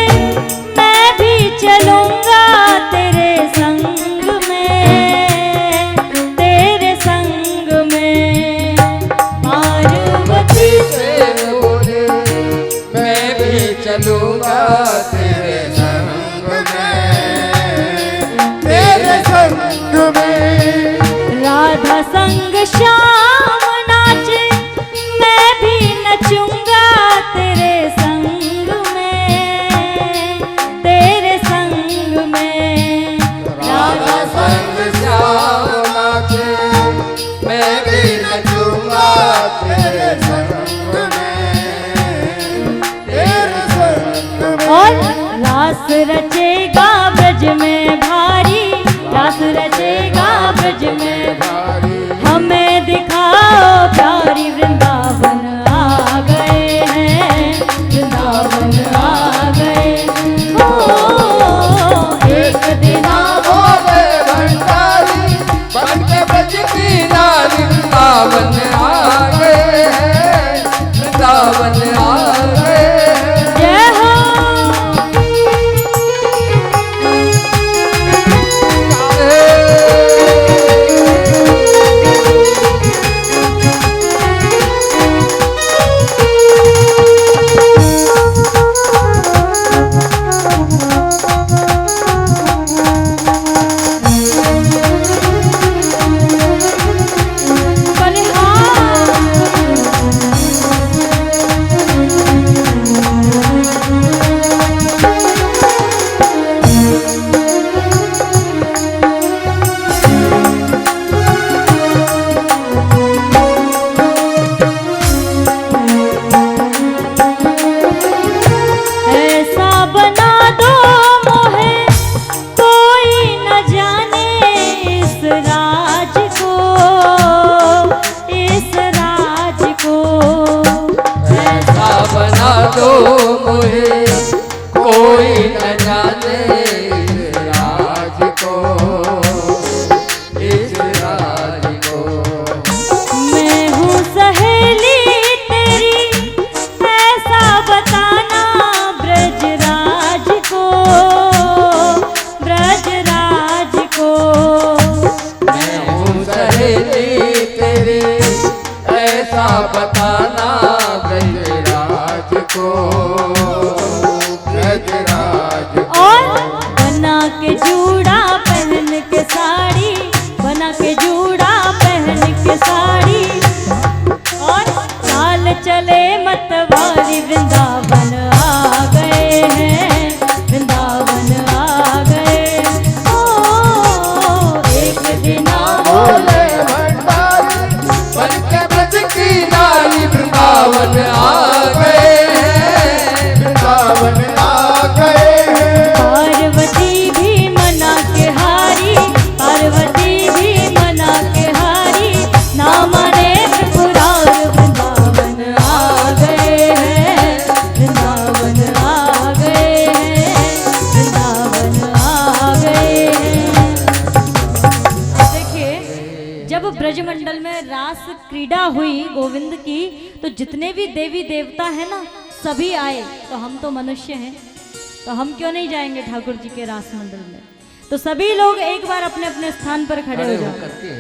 मैं भी चलूंगा तेरे संग में, तेरे संग में। पार्वती से बोले मैं भी चलूंगा तेरे संग में, तेरे संग में। राधा संग श्याम नाचे, मैं भी नचूंगा तेरे संग में, तेरे संग में। राधा संग श्याम नाचे, मैं भी नचूंगा तेरे संग में, तेरे संग में। और रास रचेगा ब्रज में भारी, रास रचेगा ब्रज में भारी, हमें दिखाओ प्यारी वृंदावन आ गए हैं, वृंदावन आ गए। ओ एक दिना भोले भंडारी बन के ब्रज की नारी वृंदावन आ गए हैं, वृंदावन आ गए हैं। जय हो। रे ऐसा बताना ब्रजराज को, ब्रजराज को। और बना के जूड़ा पहन के साड़ी, बना के जूड़ा पहन के साड़ी, और चाल चले मतवारी वृंदावन आ गए हैं, वृंदावन आ गए। ओ एक दिन बोले भंडारी बन के ब्रज की नारी वृंदावन आ गए हैं, वृंदावन आ गए हैं। पार्वती भी मना के हारी, पार्वती भी मना के हारी, ना माने त्रिपुरार वृंदावन आ गए हैं, वृंदावन आ गए हैं, वृंदावन आ गए हैं। अब देखिए, जब ब्रजमंडल में रास क्रीड़ा हुई गोविंद की, तो जितने भी देवी देवता हैं ना, सभी आए। तो हम तो मनुष्य हैं, तो हम क्यों नहीं जाएंगे ठाकुर जी के रास मंडल में। तो सभी लोग एक बार अपने अपने स्थान पर खड़े हो जाओ। करके